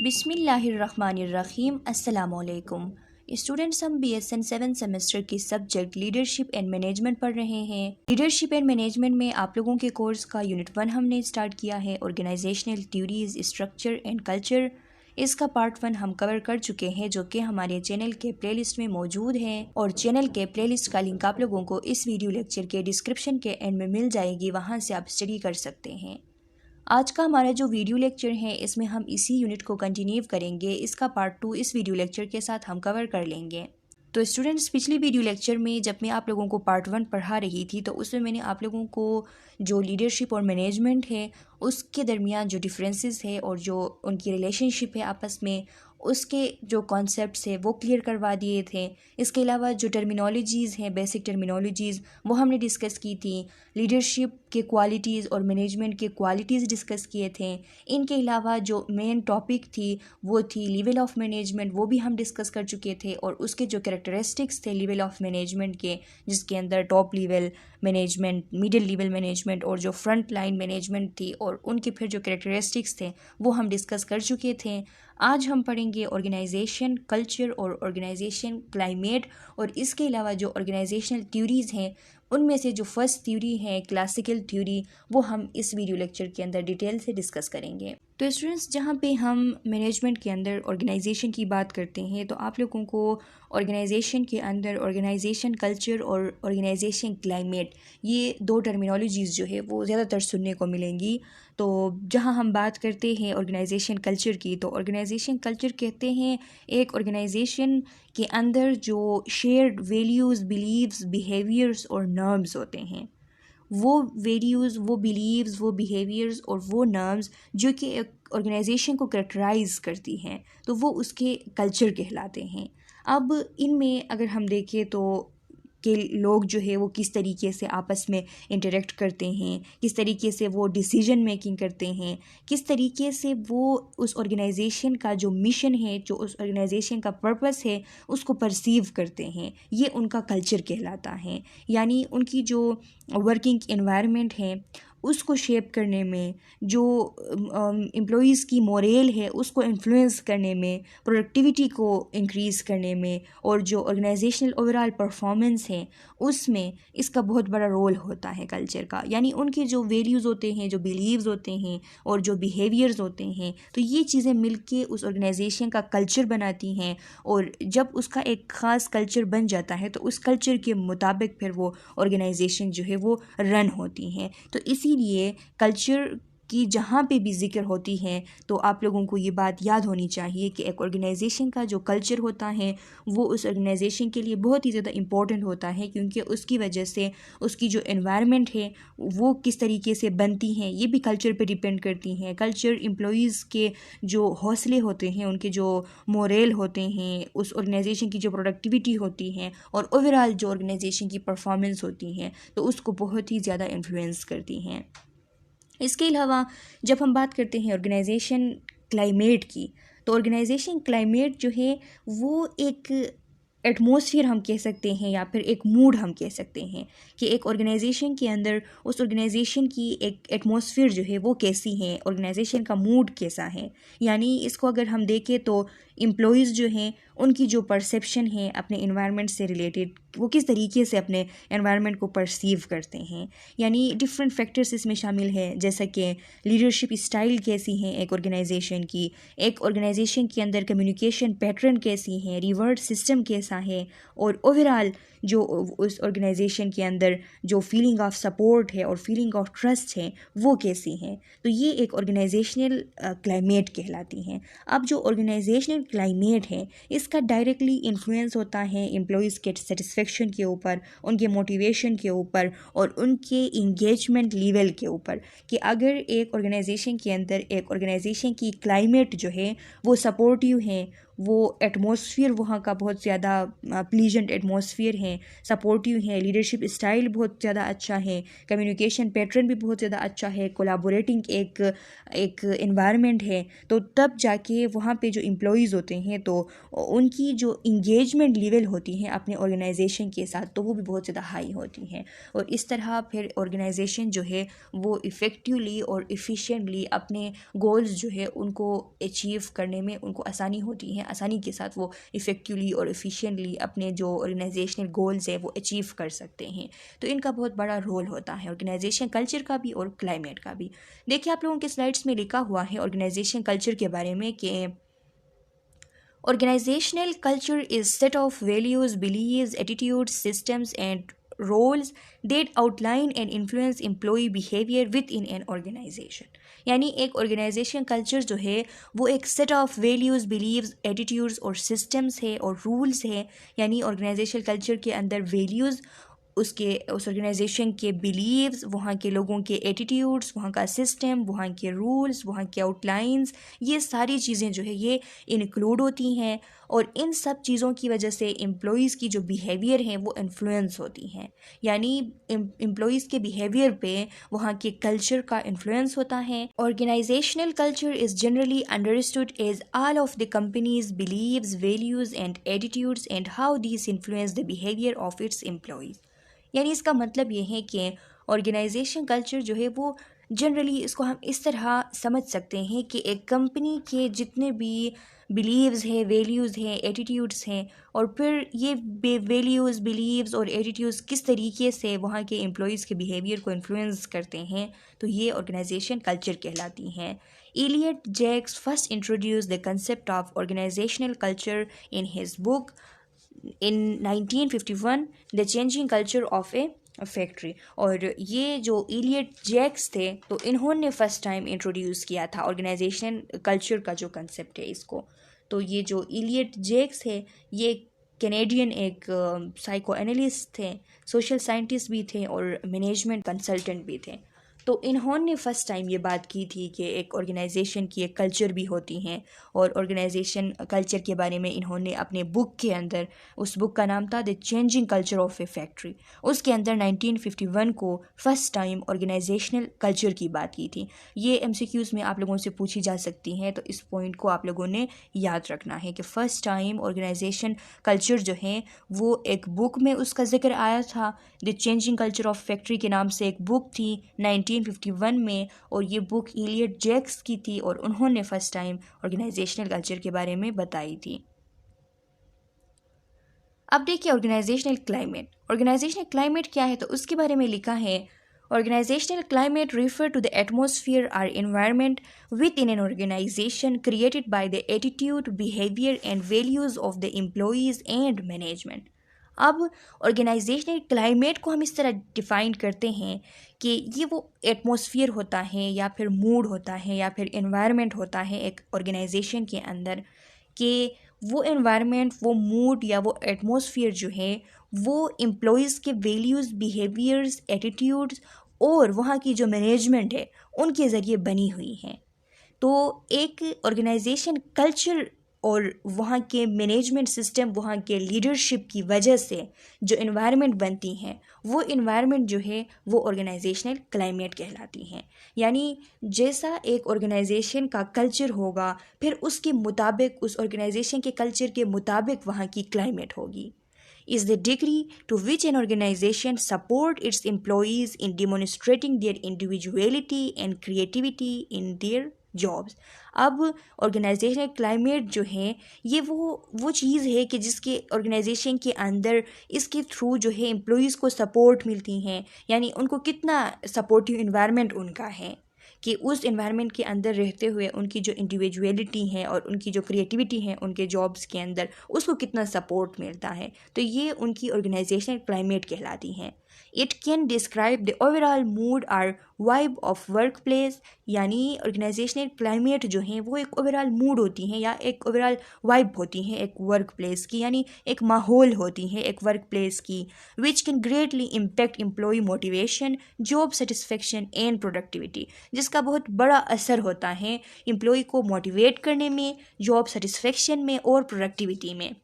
बिस्मिल्लाहिर्रहमानिर्रहीम। अस्सलामुअलैकुम स्टूडेंट्स, हम BSN 7 सेमेस्टर की सब्जेक्ट लीडरशिप एंड मैनेजमेंट पढ़ रहे हैं। लीडरशिप एंड मैनेजमेंट में आप लोगों के कोर्स का यूनिट 1 हमने स्टार्ट किया है, organisational theories, structure and culture. इसका पार्ट 1 हम कवर कर चुके हैं, जो कि हमारे चैनल के प्लेलिस्ट में मौजूद है, और चैनल के प्लेलिस्ट का लिंक आप लोगों को इस वीडियो लेक्चर के डिस्क्रिप्शन के एंड में मिल जाएगी, वहाँ से आप स्टडी कर सकते हैं। आज का हमारा जो वीडियो लेक्चर है, इसमें हम इसी यूनिट को कंटिन्यू करेंगे। इसका पार्ट 2 इस वीडियो लेक्चर के साथ हम कवर कर लेंगे। तो स्टूडेंट्स, पिछली वीडियो लेक्चर में जब मैं आप लोगों को पार्ट 1 पढ़ा रही थी, तो उसमें मैंने आप लोगों को जो लीडरशिप और मैनेजमेंट है उसके दरमियान जो डिफरेंसेस है और जो उनकी रिलेशनशिप है आपस में, उसके जो कॉन्सेप्ट्स है वो क्लियर करवा दिए थे। इसके अलावा जो टर्मिनोलॉजीज़ हैं, बेसिक टर्मिनोलॉजीज़, वो हमने डिस्कस की थी। लीडरशिप के क्वालिटीज़ और मैनेजमेंट के क्वालिटीज़ डिस्कस किए थे। इनके अलावा जो मेन टॉपिक थी वो थी लेवल ऑफ मैनेजमेंट, वो भी हम डिस्कस कर चुके थे, और उसके जो कैरेक्टरिस्टिक्स थे लेवल ऑफ मैनेजमेंट के, जिसके अंदर top level management, middle level management और जो फ्रंट लाइन मैनेजमेंट थी, और उनके फिर जो कैरेक्टरिस्टिक्स थे वो हम डिस्कस कर चुके थे। आज हम पढ़ेंगे ऑर्गेनाइजेशन कल्चर और ऑर्गेनाइजेशन क्लाइमेट, और इसके अलावा जो ऑर्गेनाइजेशनल थ्योरीज़ हैं उनमें से जो फर्स्ट थ्योरी है क्लासिकल थ्योरी, वो हम इस वीडियो लेक्चर के अंदर डिटेल से डिस्कस करेंगे। तो स्टूडेंट्स, जहाँ पे हम मैनेजमेंट के अंदर ऑर्गेनाइजेशन की बात करते हैं, तो आप लोगों को ऑर्गेनाइजेशन के अंदर ऑर्गेनाइजेशन कल्चर और ऑर्गेनाइजेशन क्लाइमेट, ये दो टर्मिनोलॉजीज़ जो है वो ज़्यादातर सुनने को मिलेंगी। तो जहाँ हम बात करते हैं ऑर्गेनाइजेशन कल्चर की, तो ऑर्गेनाइजेशन कल्चर कहते हैं एक ऑर्गेनाइजेशन के अंदर जो शेयर्ड वैल्यूज़, बिलीव्स, बिहेवियर्स और नॉर्म्स होते हैं। वो वैल्यूज़, वो बिलीव्स, वो बिहेवियर्स और वो नॉर्म्स जो कि एक ऑर्गेनाइजेशन को करेक्टराइज करती हैं, तो वो उसके कल्चर कहलाते हैं। अब इनमें अगर हम देखें तो कि लोग जो है वो किस तरीके से आपस में इंटरेक्ट करते हैं, किस तरीके से वो डिसीजन मेकिंग करते हैं, किस तरीके से वो उस ऑर्गेनाइजेशन का जो मिशन है, जो उस ऑर्गेनाइजेशन का पर्पस है, उसको परसीव करते हैं, ये उनका कल्चर कहलाता है। यानी उनकी जो वर्किंग एनवायरनमेंट है उसको शेप करने में, जो एम्प्लॉयज़ की मोरल है उसको इन्फ्लुएंस करने में, प्रोडक्टिविटी को इंक्रीज़ करने में, और जो ऑर्गेनाइजेशनल ओवरऑल परफॉर्मेंस है उसमें इसका बहुत बड़ा रोल होता है कल्चर का। यानी उनके जो वैल्यूज़ होते हैं, जो बिलीव्स होते हैं और जो बिहेवियर्स होते हैं, तो ये चीज़ें मिलके उस ऑर्गेनाइजेशन का कल्चर बनाती हैं। और जब उसका एक ख़ास कल्चर बन जाता है तो उस कल्चर के मुताबिक फिर वो ऑर्गेनाइजेशन जो है वो रन होती हैं। तो इसीलिए कल्चर की जहाँ पे भी ज़िक्र होती है, तो आप लोगों को ये बात याद होनी चाहिए कि एक ऑर्गेनाइजेशन का जो कल्चर होता है वो उस ऑर्गेनाइजेशन के लिए बहुत ही ज़्यादा इम्पोर्टेंट होता है, क्योंकि उसकी वजह से उसकी जो एनवायरनमेंट है वो किस तरीके से बनती हैं ये भी कल्चर पे डिपेंड करती हैं। कल्चर एम्प्लॉयज़ के जो हौसले होते हैं, उनके जो मोरल होते हैं, उस ऑर्गेनाइजेशन की जो प्रोडक्टिविटी होती है और ओवरऑल जो ऑर्गेनाइजेशन की परफॉर्मेंस होती है, तो उसको बहुत ही ज़्यादा इन्फ्लुएंस करती हैं। इसके अलावा जब हम बात करते हैं ऑर्गेनाइजेशन क्लाइमेट की, तो ऑर्गेनाइजेशन क्लाइमेट जो है वो एक एटमॉस्फेयर हम कह सकते हैं, या फिर एक मूड हम कह सकते हैं कि एक ऑर्गेनाइजेशन के अंदर उस ऑर्गेनाइजेशन की एक एटमॉस्फेयर जो है वो कैसी है, ऑर्गेनाइजेशन का मूड कैसा है। यानी इसको अगर हम देखें तो एम्प्लॉयज़ जो हैं उनकी जो परसेप्शन है अपने एनवायरनमेंट से रिलेटेड, वो किस तरीके से अपने एनवायरनमेंट को परसीव करते हैं। यानी डिफरेंट फैक्टर्स इसमें शामिल है, जैसा कि लीडरशिप स्टाइल कैसी है एक ऑर्गेनाइजेशन की, एक ऑर्गेनाइजेशन के अंदर कम्युनिकेशन पैटर्न कैसी है, रिवॉर्ड सिस्टम कैसा है, और ओवरऑल जो उस ऑर्गेनाइजेशन के अंदर जो फीलिंग ऑफ सपोर्ट है और फीलिंग ऑफ ट्रस्ट है वो कैसी है। तो ये एक ऑर्गेनाइजेशनल क्लाइमेट कहलाती हैं। अब जो ऑर्गेनाइजेशनल क्लाइमेट है इसका डायरेक्टली इन्फ्लुएंस होता है एम्प्लॉयज़ के सेटिस्फेक्शन के ऊपर, उनके मोटिवेशन के ऊपर और उनके इंगेजमेंट लेवल के ऊपर, कि अगर एक ऑर्गेनाइजेशन के अंदर एक ऑर्गेनाइजेशन की क्लाइमेट जो है वो सपोर्टिव है, वो एटमॉस्फेयर वहाँ का बहुत ज़्यादा प्लीजेंट एटमॉस्फेयर है, सपोर्टिव है, लीडरशिप स्टाइल बहुत ज़्यादा अच्छा है, कम्युनिकेशन पैटर्न भी बहुत ज़्यादा अच्छा है, कोलाबोरेटिंग एक एनवायरनमेंट है, तो तब जाके वहाँ पे जो एम्प्लॉयज़ होते हैं तो उनकी जो इंगेजमेंट लेवल होती है अपने ऑर्गेनाइजेशन के साथ तो वो भी बहुत ज़्यादा हाई होती हैं। और इस तरह फिर ऑर्गेनाइजेशन जो है वो इफ़ेक्टिवली और इफ़िशिएंटली अपने गोल्स जो है उनको अचीव करने में उनको आसानी होती है, आसानी के साथ वो इफ़ेक्टिवली और इफ़िशिएंटली अपने जो ऑर्गेनाइजेशनल गोल्स है वो अचीव कर सकते हैं। तो इनका बहुत बड़ा रोल होता है ऑर्गेनाइजेशन कल्चर का भी और क्लाइमेट का भी। देखिए आप लोगों के स्लाइड्स में लिखा हुआ है ऑर्गेनाइजेशन कल्चर के बारे में कि organizational culture is set of values, beliefs, attitudes, systems, and roles that outline and influence employee behavior within an organization. यानी एक ऑर्गेनाइजेशन कल्चर जो है वो एक set of values, beliefs, attitudes और सिस्टम्स है और रूल्स है। यानी ऑर्गेनाइजेशन कल्चर के अंदर वैल्यूज़, उस ऑर्गेनाइजेशन के बिलीव्स, वहाँ के लोगों के एटीट्यूड्स, वहाँ का सिस्टम, वहाँ के रूल्स, वहाँ के आउटलाइंस, ये सारी चीज़ें जो है ये इंक्लूड होती हैं। और इन सब चीज़ों की वजह से एम्प्लॉयज़ की जो बिहेवियर हैं वो इन्फ्लुएंस होती हैं। यानी एम्प्लॉयज़ के बिहेवियर पे वहाँ के कल्चर का इन्फ्लुएंस होता है। Organisational culture is generally understood as all of the company's beliefs, values and attitudes and how these influence the behaviour of its employees. यानी इसका मतलब ये है कि ऑर्गेनाइजेशन कल्चर जो है वो जनरली इसको हम इस तरह समझ सकते हैं कि एक कंपनी के जितने भी बिलीव्स हैं, वैल्यूज़ हैं, एटीट्यूड्स हैं और फिर ये वैल्यूज़, बिलीव्स और एटीट्यूड्स किस तरीके से वहाँ के एम्प्लॉयज़ के बिहेवियर को इन्फ्लुएंस करते हैं, तो ये ऑर्गेनाइजेशन कल्चर कहलाती हैं। Elliott Jaques first introduce the concept of organisational culture in his book in 1951 the changing culture of a factory. और ये जो इलियट जैक्स थे तो इन्होंने फर्स्ट टाइम इंट्रोड्यूस किया था ऑर्गेनाइजेशन कल्चर का जो कंसेप्ट है इसको। तो ये जो इलियट जैक्स है ये कैनेडियन एक साइको एनालिस्ट थे, सोशल साइंटिस्ट भी थे और मैनेजमेंट कंसल्टेंट भी थे। तो इन्होंने फ़र्स्ट टाइम ये बात की थी कि एक ऑर्गेनाइजेशन की एक कल्चर भी होती हैं और ऑर्गेनाइजेशन कल्चर के बारे में इन्होंने अपने बुक के अंदर, उस बुक का नाम था the changing culture of a factory, उसके अंदर 1951 को फ़र्स्ट टाइम ऑर्गेनाइजेशनल कल्चर की बात की थी। ये MCQs में आप लोगों से पूछी जा सकती हैं, तो इस पॉइंट को आप लोगों ने याद रखना है कि फ़र्स्ट टाइम ऑर्गेनाइजेशन कल्चर जो है वो एक बुक में उसका जिक्र आया था। The changing culture of factory के नाम से एक बुक थी 1951 में और ये बुक इलियट जैक्स की थी और उन्होंने फर्स्ट टाइम ऑर्गेनाइजेशनल कल्चर के बारे में बताई थी। अब देखिए ऑर्गेनाइजेशनल क्लाइमेट। ऑर्गेनाइजेशनल क्लाइमेट क्या है, तो उसके बारे में लिखा है organisational climate refer to the atmosphere or environment within an organization created by the attitude, behavior and values of the employees and management। अब ऑर्गेनाइजेशनल क्लाइमेट को हम इस तरह डिफ़ाइन करते हैं कि ये वो एटमॉस्फेयर होता है या फिर मूड होता है या फिर एनवायरनमेंट होता है एक ऑर्गेनाइजेशन के अंदर, कि वो एनवायरनमेंट, वो मूड या वो एटमॉस्फेयर जो है वो एम्प्लॉयज़ के वैल्यूज़, बिहेवियर्स, एटीट्यूड्स और वहाँ की जो मैनेजमेंट है उनके ज़रिए बनी हुई हैं। तो एक ऑर्गेनाइजेशन कल्चर और वहाँ के मैनेजमेंट सिस्टम, वहाँ के लीडरशिप की वजह से जो इन्वायरमेंट बनती हैं वो इन्वायरमेंट जो है वो ऑर्गेनाइजेशनल क्लाइमेट कहलाती हैं। यानी जैसा एक ऑर्गेनाइजेशन का कल्चर होगा फिर उसके मुताबिक, उस ऑर्गेनाइजेशन के कल्चर के मुताबिक वहाँ की क्लाइमेट होगी। is the degree to which an organization support its employees in demonstrating their individuality and creativity in their jobs। अब ऑर्गेनाइजेशनल क्लाइमेट जो है ये वो चीज़ है कि जिसके ऑर्गेनाइजेशन के अंदर इसके थ्रू जो है एम्प्लॉयज़ को सपोर्ट मिलती हैं, यानी उनको कितना सपोर्टिव इन्वायरमेंट उनका है कि उस इन्वायरमेंट के अंदर रहते हुए उनकी जो इंडिविजुअलिटी है और उनकी जो क्रिएटिविटी है उनके जॉब्स के अंदर उसको कितना सपोर्ट मिलता है। तो ये उनकी ऑर्गेनाइजेशनल क्लाइमेट कहलाती हैं। It can describe the overall mood और वाइब ऑफ वर्क प्लेस, यानी ऑर्गेनाइजेशनल क्लाइमेट जो है वो एक ओवरऑल मूड होती हैं या एक ओवरऑल वाइब होती हैं एक वर्क प्लेस की, यानी एक माहौल होती है एक वर्क प्लेस की, which can greatly impact employee motivation, job satisfaction and productivity, जिसका बहुत बड़ा असर होता है एम्प्लॉय को मोटिवेट करने में, जॉब सेटिस्फेक्शन में और प्रोडक्टिविटी में।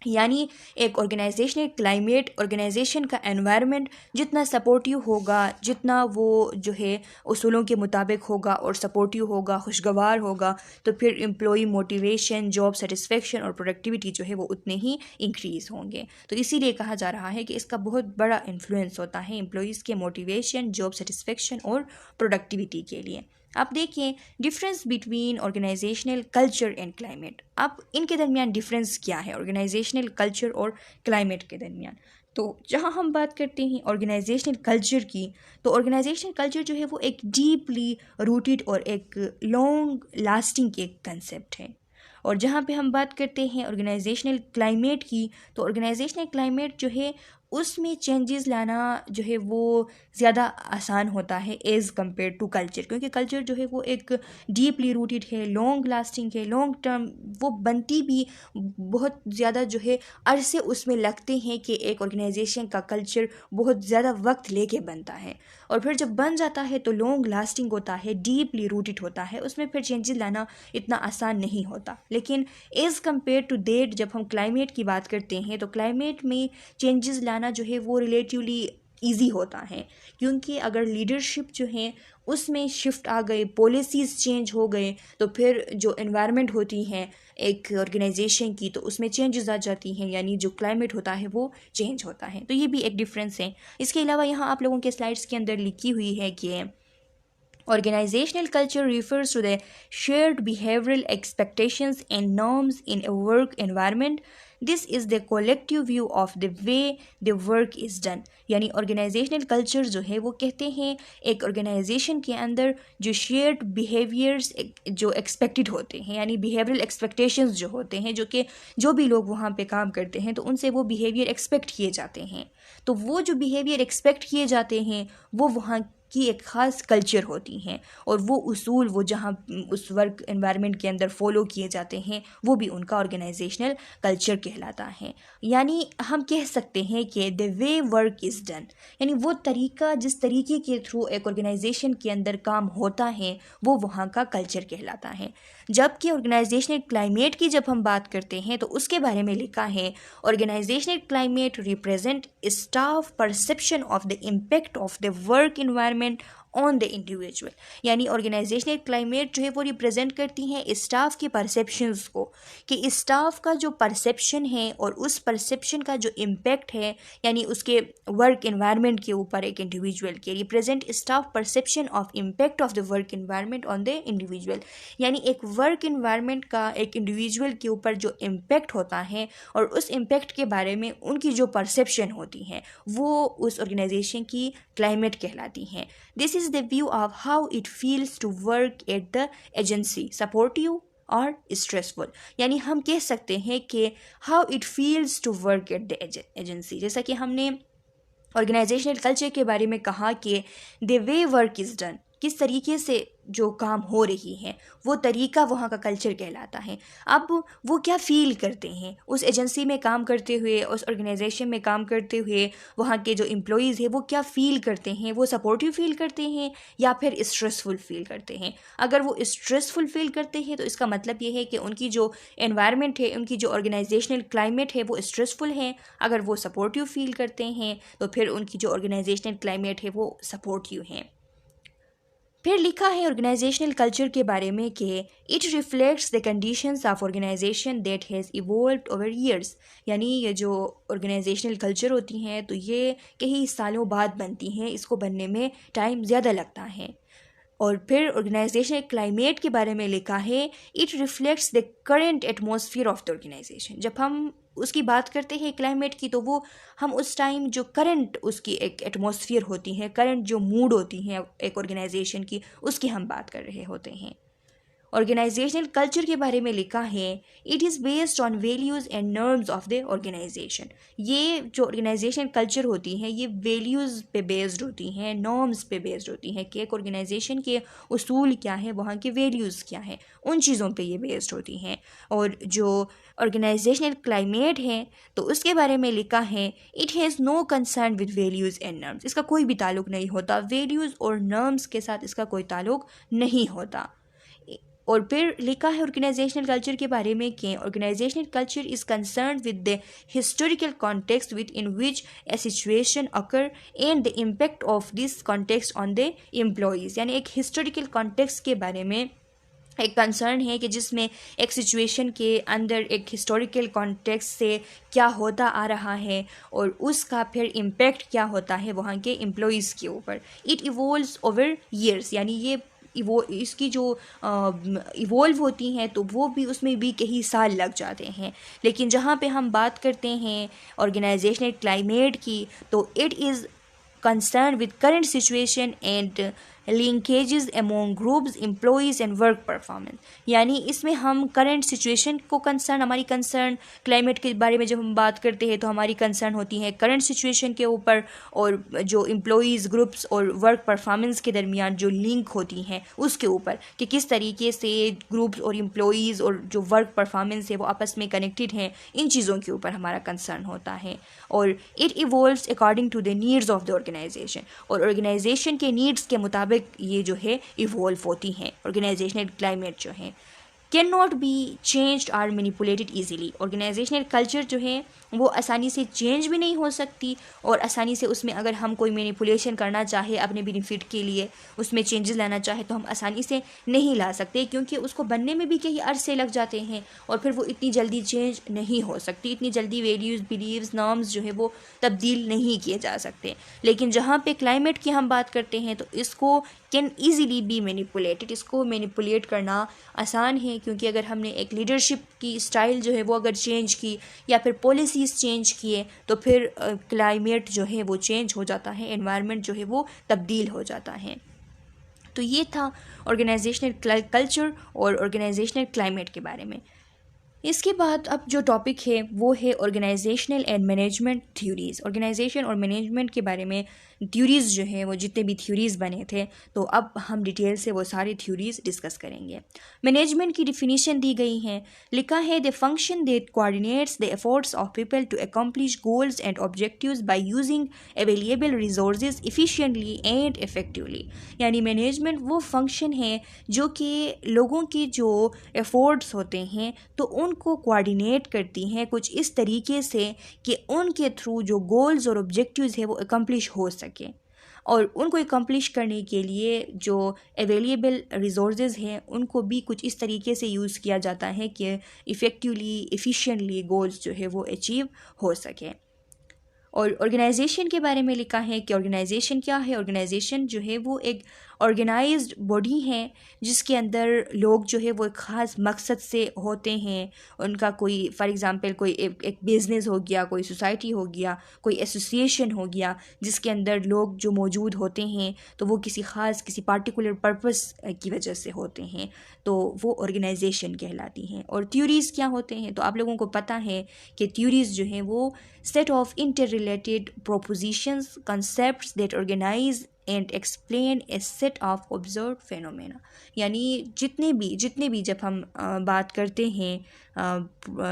यानी एक ऑर्गेनाइजेशनल क्लाइमेट, ऑर्गेनाइजेशन का एनवायरनमेंट जितना सपोर्टिव होगा, जितना वो जो है उसूलों के मुताबिक होगा और सपोर्टिव होगा, खुशगवार होगा, तो फिर एम्प्लॉई मोटिवेशन, जॉब सेटिस्फेक्शन और प्रोडक्टिविटी जो है वो उतने ही इंक्रीज़ होंगे। तो इसीलिए कहा जा रहा है कि इसका बहुत बड़ा इन्फ्लुएंस होता है एम्प्लॉयज़ के मोटिवेशन, जॉब सेटिस्फेक्शन और प्रोडक्टिविटी के लिए। आप देखिए difference between organisational culture and climate. अब इनके दरमियान डिफरेंस क्या है ऑर्गेनाइजेशनल कल्चर और क्लाइमेट के दरमियान? तो जहाँ हम बात करते हैं ऑर्गेनाइजेशनल कल्चर की, तो ऑर्गेनाइजेशनल कल्चर जो है वो एक डीपली रूटेड और एक लॉन्ग लास्टिंग एक कंसेप्ट है। और जहाँ पे हम बात करते हैं ऑर्गेनाइजेशनल क्लाइमेट की, तो ऑर्गेनाइजेशनल क्लाइमेट जो है उसमें चेंजेस लाना जो है वो ज़्यादा आसान होता है एज़ कम्पेयर टू कल्चर, क्योंकि कल्चर जो है वो एक डीपली रूटेड है, लॉन्ग लास्टिंग है, लॉन्ग टर्म, वो बनती भी बहुत ज़्यादा जो है अरसे उसमें लगते हैं कि एक ऑर्गेनाइजेशन का कल्चर बहुत ज़्यादा वक्त लेके बनता है, और फिर जब बन जाता है तो लॉन्ग लास्टिंग होता है, डीपली रूटेड होता है, उसमें फिर चेंजेस लाना इतना आसान नहीं होता। लेकिन एज़ कम्पेयर टू डेट जब हम क्लाइमेट की बात करते हैं तो क्लाइमेट में चेंजेस लाना जो है वो रिलेटिवली ईजी होता है, क्योंकि अगर लीडरशिप जो है उसमें शिफ्ट आ गए, पॉलिसीज़ चेंज हो गए, तो फिर जो एनवायरनमेंट होती हैं एक ऑर्गेनाइजेशन की तो उसमें चेंजेस आ जाती हैं, यानी जो क्लाइमेट होता है वो चेंज होता है। तो ये भी एक डिफरेंस है। इसके अलावा यहाँ आप लोगों के स्लाइड्स के अंदर लिखी हुई है कि organizational culture refers to the shared behavioral expectations and norms in a work environment. This is the collective view of the way the work is done. यानी organizational culture जो है वो कहते हैं एक organization के अंदर जो shared behaviors जो expected होते हैं, यानी behavioral expectations जो होते हैं, जो कि जो भी लोग वहाँ पे काम करते हैं तो उनसे वो behavior expect किए जाते हैं, तो वो जो behavior expect किए जाते हैं वो वहाँ की एक ख़ास कल्चर होती हैं, और वो उसूल वो जहाँ उस वर्क एनवायरनमेंट के अंदर फॉलो किए जाते हैं वो भी उनका ऑर्गेनाइजेशनल कल्चर कहलाता है। यानी हम कह सकते हैं कि the way work is done, यानी वो तरीका जिस तरीके के थ्रू एक ऑर्गेनाइजेशन के अंदर काम होता है वो वहाँ का कल्चर कहलाता है। जबकि ऑर्गेनाइजेशनल क्लाइमेट की जब हम बात करते हैं तो उसके बारे में लिखा है organisational climate represent staff perception of the impact of the work environment on the individual, यानी ऑर्गेनाइजेशनल क्लाइमेट जो है वो रिप्रेजेंट करती हैं स्टाफ की परसेप्शंस को, कि स्टाफ का जो परसेप्शन है और उस परसेप्शन का जो इम्पैक्ट है यानी उसके वर्क इन्वायरमेंट के ऊपर एक इंडिविजुअल के, represent staff perception of impact of the work environment on the individual, यानी एक वर्क इन्वायरमेंट का एक इंडिविजुअल के ऊपर जो इम्पैक्ट होता है और उस इम्पैक्ट के बारे में उनकी जो परसेप्शन होती हैं वो उस ऑर्गेनाइजेशन की क्लाइमेट कहलाती हैं। This is the view of how it feels to work at the agency, supportive और स्ट्रेसफुल, यानी हम कह सकते हैं कि how it feels to work at the agency. जैसा कि हमने ऑर्गेनाइजेशनल कल्चर के बारे में कहा कि the way work is done, किस तरीके से जो काम हो रही है वो तरीका वहाँ का कल्चर कहलाता है। अब वो क्या फ़ील करते हैं उस एजेंसी में काम करते हुए, उस ऑर्गेनाइजेशन में काम करते हुए, वहाँ के जो एम्प्लॉयज़ हैं वो क्या फ़ील करते हैं, वो सपोर्टिव फ़ील करते हैं या फिर स्ट्रेसफुल फ़ील करते हैं। अगर वो स्ट्रेसफुल फ़ील करते हैं तो इसका मतलब ये है कि उनकी जो एनवायरनमेंट है, उनकी जो ऑर्गेनाइजेशनल क्लाइमेट है वो स्ट्रेसफुल है। अगर वो सपोर्टिव फ़ील करते हैं तो फिर उनकी जो ऑर्गेनाइजेशनल क्लाइमेट है वो सपोर्टिव है। फिर लिखा है ऑर्गेनाइजेशनल कल्चर के बारे में कि it reflects the conditions of organisation that has evolved over years, यानी ये जो ऑर्गेनाइजेशनल कल्चर होती हैं तो ये कई सालों बाद बनती हैं, इसको बनने में टाइम ज़्यादा लगता है। और फिर ऑर्गेनाइजेशनल क्लाइमेट के बारे में लिखा है it reflects the current atmosphere of the organisation. जब हम उसकी बात करते हैं क्लाइमेट की तो वो हम उस टाइम जो करंट उसकी एक एटमॉस्फेयर होती है, करंट जो मूड होती हैं एक ऑर्गेनाइजेशन की, उसकी हम बात कर रहे होते हैं। ऑर्गेनाइजेशनल कल्चर के बारे में लिखा है, it is based on values and norms of the organisation. ये जो ऑर्गेनाइजेशनल कल्चर होती हैं ये वैल्यूज़ पे बेस्ड होती हैं, नॉर्म्स पे बेस्ड होती हैं कि एक ऑर्गेनाइजेशन के उसूल क्या है, वहाँ के वैल्यूज़ क्या हैं, उन चीज़ों पे ये बेस्ड होती हैं। और जो ऑर्गेनाइजेशनल क्लाइमेट है तो उसके बारे में लिखा है, it has no concern with values and norms. इसका कोई भी ताल्लुक़ नहीं होता, वैल्यूज़ और नॉर्म्स के साथ इसका कोई ताल्लुक़ नहीं होता। और फिर लिखा है ऑर्गेनाइजेशनल कल्चर के बारे में कि organisational culture is concern with the historical context within which a situation occur and the impact of this context on the employees. यानी एक हिस्टोरिकल कॉन्टेक्स्ट के बारे में एक कंसर्न है कि जिसमें एक सिचुएशन के अंदर एक हिस्टोरिकल कॉन्टेक्स्ट से क्या होता आ रहा है और उसका फिर इम्पैक्ट क्या होता है वहाँ के एम्प्लॉयज़ के ऊपर। इट इवॉल्व्स ओवर ईयर्स, यानी ये इसकी जो इवॉल्व होती हैं तो वो भी उसमें भी कई साल लग जाते हैं। लेकिन जहाँ पे हम बात करते हैं ऑर्गेनाइजेशनल क्लाइमेट की तो it is concerned with current situation and linkages among groups, employees and work performance। यानी इसमें हम करंट सिचुएशन को कंसर्न, हमारी कंसर्न क्लाइमेट के बारे में जब हम बात करते हैं तो हमारी कंसर्न होती है करंट सिचुएशन के ऊपर, और जो एम्प्लॉयज़ ग्रुप्स और वर्क परफॉर्मेंस के दरमियान जो लिंक होती हैं उसके ऊपर कि किस तरीके से ग्रुप्स और एम्प्लॉयज़ और जो वर्क परफॉर्मेंस है वो आपस में कनेक्टेड हैं, इन चीज़ों के ऊपर हमारा कंसर्न होता है। और it evolves according to the needs of the organisation, और ऑर्गेनाइजेशन के नीड्स के मुताबिक ये जो है इवॉल्व होती हैं। ऑर्गेनाइजेशनल क्लाइमेट जो है can not be changed or manipulated easily. Organisational culture जो है वो आसानी से चेंज भी नहीं हो सकती, और आसानी से उसमें अगर हम कोई मैनिपुलेशन करना चाहे अपने बेनिफिट के लिए, उसमें चेंजेस लाना चाहे तो हम आसानी से नहीं ला सकते, क्योंकि उसको बनने में भी कई अरसे लग जाते हैं और फिर वो इतनी जल्दी चेंज नहीं हो सकती, इतनी जल्दी वैल्यूज़, बिलीव्स, नॉर्म्स जो है वो तब्दील नहीं किए जा सकते। लेकिन जहाँ पे क्लाइमेट की हम बात करते हैं तो इसको कैन ईज़िली बी मैनिपुलेटेड, इसको मैनिपुलेट करना आसान है, क्योंकि अगर हमने एक लीडरशिप की स्टाइल जो है वो अगर चेंज की या फिर पॉलिसीज़ चेंज किए तो फिर क्लाइमेट जो है वो चेंज हो जाता है, एनवायरनमेंट जो है वो तब्दील हो जाता है। तो ये था ऑर्गेनाइजेशनल कल्चर और ऑर्गेनाइजेशनल क्लाइमेट के बारे में। इसके बाद अब जो टॉपिक है वो है organisational and management theories. Organisation और मैनेजमेंट के बारे में थ्योरीज़ जो है वो जितने भी थ्योरीज़ बने थे तो अब हम डिटेल से वो सारी थ्योरीज़ डिस्कस करेंगे। मैनेजमेंट की डिफिनीशन दी गई है, लिखा है the function that coordinates the efforts of people to accomplish goals and objectives by using available resources efficiently and effectively. यानी मैनेजमेंट वो फंक्शन है जो कि लोगों के जो एफर्ट्स होते हैं तो उनको कोऑर्डिनेट करती हैं कुछ इस तरीके से कि उनके थ्रू जो गोल्स और ऑब्जेक्टिव्स है वो अकम्प्लिश हो सके, और उनको अकम्प्लिश करने के लिए जो अवेलेबल रिसोर्सेज हैं उनको भी कुछ इस तरीके से यूज़ किया जाता है कि इफ़ेक्टिवली, एफिशिएंटली गोल्स जो है वो अचीव हो सके। और ऑर्गेनाइजेशन के बारे में लिखा है कि ऑर्गेनाइजेशन क्या है। ऑर्गेनाइजेशन जो है वो एक ऑर्गेनाइज्ड बॉडी है जिसके अंदर लोग जो है वो एक ख़ास मकसद से होते हैं। उनका कोई फॉर एग्ज़ाम्पल कोई एक बिज़नेस हो गया, कोई सोसाइटी हो गया, कोई एसोसिएशन हो गया, जिसके अंदर लोग जो मौजूद होते हैं तो वो किसी ख़ास किसी पार्टिकुलर पर्पस की वजह से होते हैं, तो वो ऑर्गेनाइजेशन कहलाती हैं। और थ्योरीज़ क्या होते हैं तो आप लोगों को पता है कि थ्योरीज़ जो हैं वो set of interrelated propositions, concepts that organise and explain a set of observe phenomena. यानी जितने भी जब हम बात करते हैं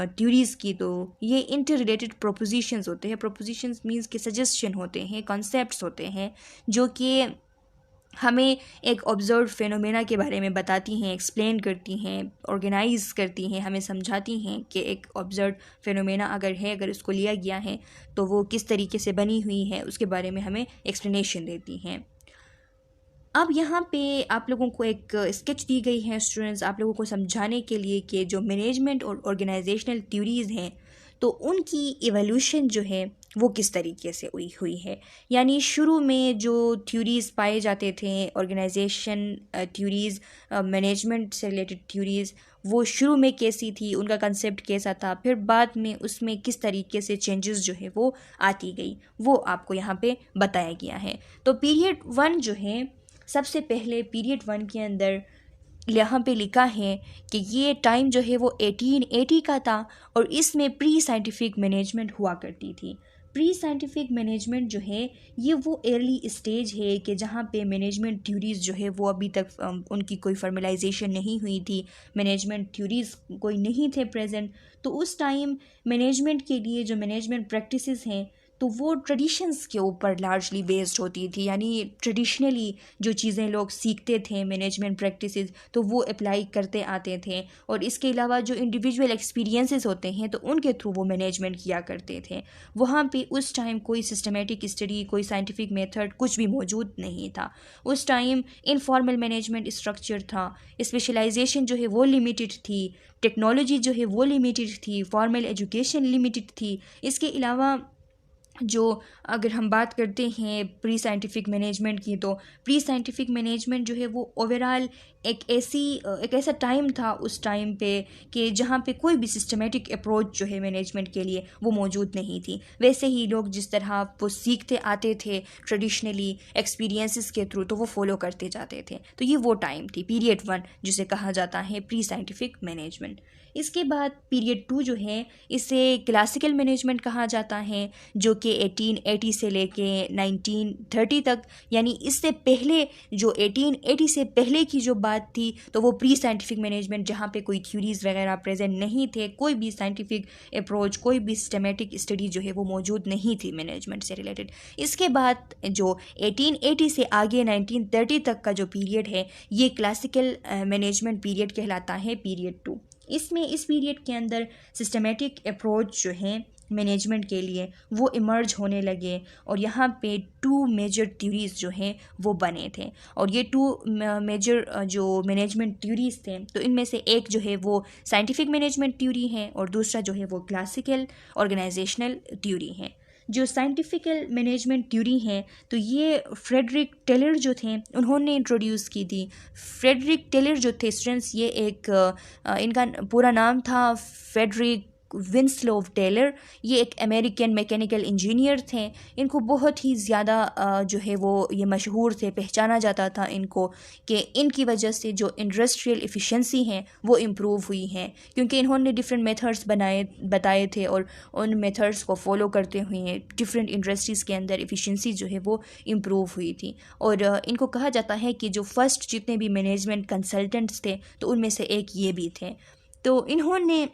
थ्योरीज़ की तो ये इंटर रिलेटेड प्रोपोजिशंस होते हैं। प्रोपोजिशंस मीन्स के सजेशन होते हैं, कॉन्सेप्ट्स होते हैं जो कि हमें एक ऑब्जर्व फेनोमेना के बारे में बताती हैं, एक्सप्लेन करती हैं, ऑर्गेनाइज करती हैं, हमें समझाती हैं कि एक ऑब्जर्व फेनोमेना अगर उसको लिया गया है तो वो किस तरीके से बनी हुई है, उसके बारे में हमें एक्सप्लेनेशन देती हैं। अब यहाँ पे आप लोगों को एक स्केच दी गई है स्टूडेंट्स, आप लोगों को समझाने के लिए कि जो मैनेजमेंट और ऑर्गेनाइजेशनल थ्योरीज़ हैं तो उनकी इवोल्यूशन जो है वो किस तरीके से हुई है। यानी शुरू में जो थ्योरीज़ पाए जाते थे, ऑर्गेनाइजेशन थ्योरीज़, मैनेजमेंट से रिलेटेड थ्योरीज़, वो शुरू में कैसी थी, उनका कंसेप्ट कैसा था, फिर बाद में उसमें किस तरीके से चेंजेस जो है वो आती गई, वो आपको यहाँ पे बताया गया है। तो पीरियड 1 जो है, सबसे पहले पीरियड 1 के अंदर यहाँ पे लिखा है कि ये टाइम जो है वो 1880 का था और इसमें प्री साइंटिफिक मैनेजमेंट हुआ करती थी। प्री साइंटिफिक मैनेजमेंट जो है ये वो अर्ली स्टेज है कि जहाँ पे मैनेजमेंट थ्योरीज जो है वो अभी तक उनकी कोई फॉर्मलाइजेशन नहीं हुई थी, मैनेजमेंट थ्योरीज कोई नहीं थे प्रेजेंट। तो उस टाइम मैनेजमेंट के लिए जो मैनेजमेंट प्रैक्टिसेस हैं तो वो ट्रेडिशंस के ऊपर लार्जली बेस्ड होती थी, यानी ट्रेडिशनली जो चीज़ें लोग सीखते थे मैनेजमेंट प्रैक्टिसेस तो वो अप्लाई करते आते थे। और इसके अलावा जो इंडिविजुअल एक्सपीरियंसेस होते हैं तो उनके थ्रू वो मैनेजमेंट किया करते थे। वहाँ पे उस टाइम कोई सिस्टमेटिक स्टडी, कोई साइंटिफिक मेथड कुछ भी मौजूद नहीं था। उस टाइम इनफॉर्मल मैनेजमेंट स्ट्रक्चर था, स्पेशलाइजेशन जो है वो लिमिटेड थी, टेक्नोलॉजी जो है वो लिमिटेड थी, फॉर्मल एजुकेशन लिमिटेड थी। इसके अलावा जो अगर हम बात करते हैं प्री साइंटिफिक मैनेजमेंट की, तो प्री साइंटिफिक मैनेजमेंट जो है वो ओवरऑल एक ऐसा टाइम था उस टाइम पे कि जहाँ पे कोई भी सिस्टमेटिक अप्रोच जो है मैनेजमेंट के लिए वो मौजूद नहीं थी। वैसे ही लोग जिस तरह वो सीखते आते थे ट्रेडिशनली एक्सपीरियंसेस के थ्रू तो वो फॉलो करते जाते थे। तो ये वो टाइम थी पीरियड 1 जिसे कहा जाता है प्री साइंटिफिक मैनेजमेंट। इसके बाद पीरियड 2 जो है इसे क्लासिकल मैनेजमेंट कहा जाता है, जो कि 1880 से लेके 1930 तक, यानी इससे पहले जो 1880 से पहले की जो बात थी तो वो प्री साइंटिफिक मैनेजमेंट जहाँ पे कोई थ्योरीज वगैरह प्रेजेंट नहीं थे, कोई भी साइंटिफिक अप्रोच, कोई भी सिस्टमेटिक स्टडी जो है वो मौजूद नहीं थी मैनेजमेंट से रिलेटेड। इसके बाद जो 1880 से आगे 1930 तक का जो पीरियड है ये क्लासिकल मैनेजमेंट पीरियड कहलाता है, पीरियड 2। इसमें इस पीरियड के अंदर सिस्टमेटिक अप्रोच जो है मैनेजमेंट के लिए वो इमर्ज होने लगे और यहाँ पे 2 मेजर थ्योरीज जो हैं वो बने थे। और ये 2 मेजर जो मैनेजमेंट थ्योरीज थे तो इनमें से एक जो है वो साइंटिफिक मैनेजमेंट थ्योरी है और दूसरा जो है वो क्लासिकल ऑर्गेनाइजेशनल थ्योरी है। जो साइंटिफिकल मैनेजमेंट थ्योरी है तो ये फ्रेडरिक टेलर जो थे उन्होंने इंट्रोड्यूस की थी। फ्रेडरिक टेलर जो थे स्टूडेंट्स, ये एक इनका पूरा नाम था फ्रेडरिक विंस्लो टेलर। ये एक अमेरिकन मैकेनिकल इंजीनियर थे। इनको बहुत ही ज़्यादा जो है वो ये मशहूर थे, पहचाना जाता था इनको कि इनकी वजह से जो इंडस्ट्रियल एफिशिएंसी हैं वो इम्प्रूव हुई हैं, क्योंकि इन्होंने डिफरेंट मेथड्स बताए थे और उन मेथड्स को फॉलो करते हुए डिफरेंट इंडस्ट्रीज़ के अंदर एफिशिएंसी जो है वो इम्प्रूव हुई थी। और इनको कहा जाता है कि जो फर्स्ट जितने भी मैनेजमेंट कंसल्टेंट्स थे तो उनमें से एक ये भी थे। तो इन्होंने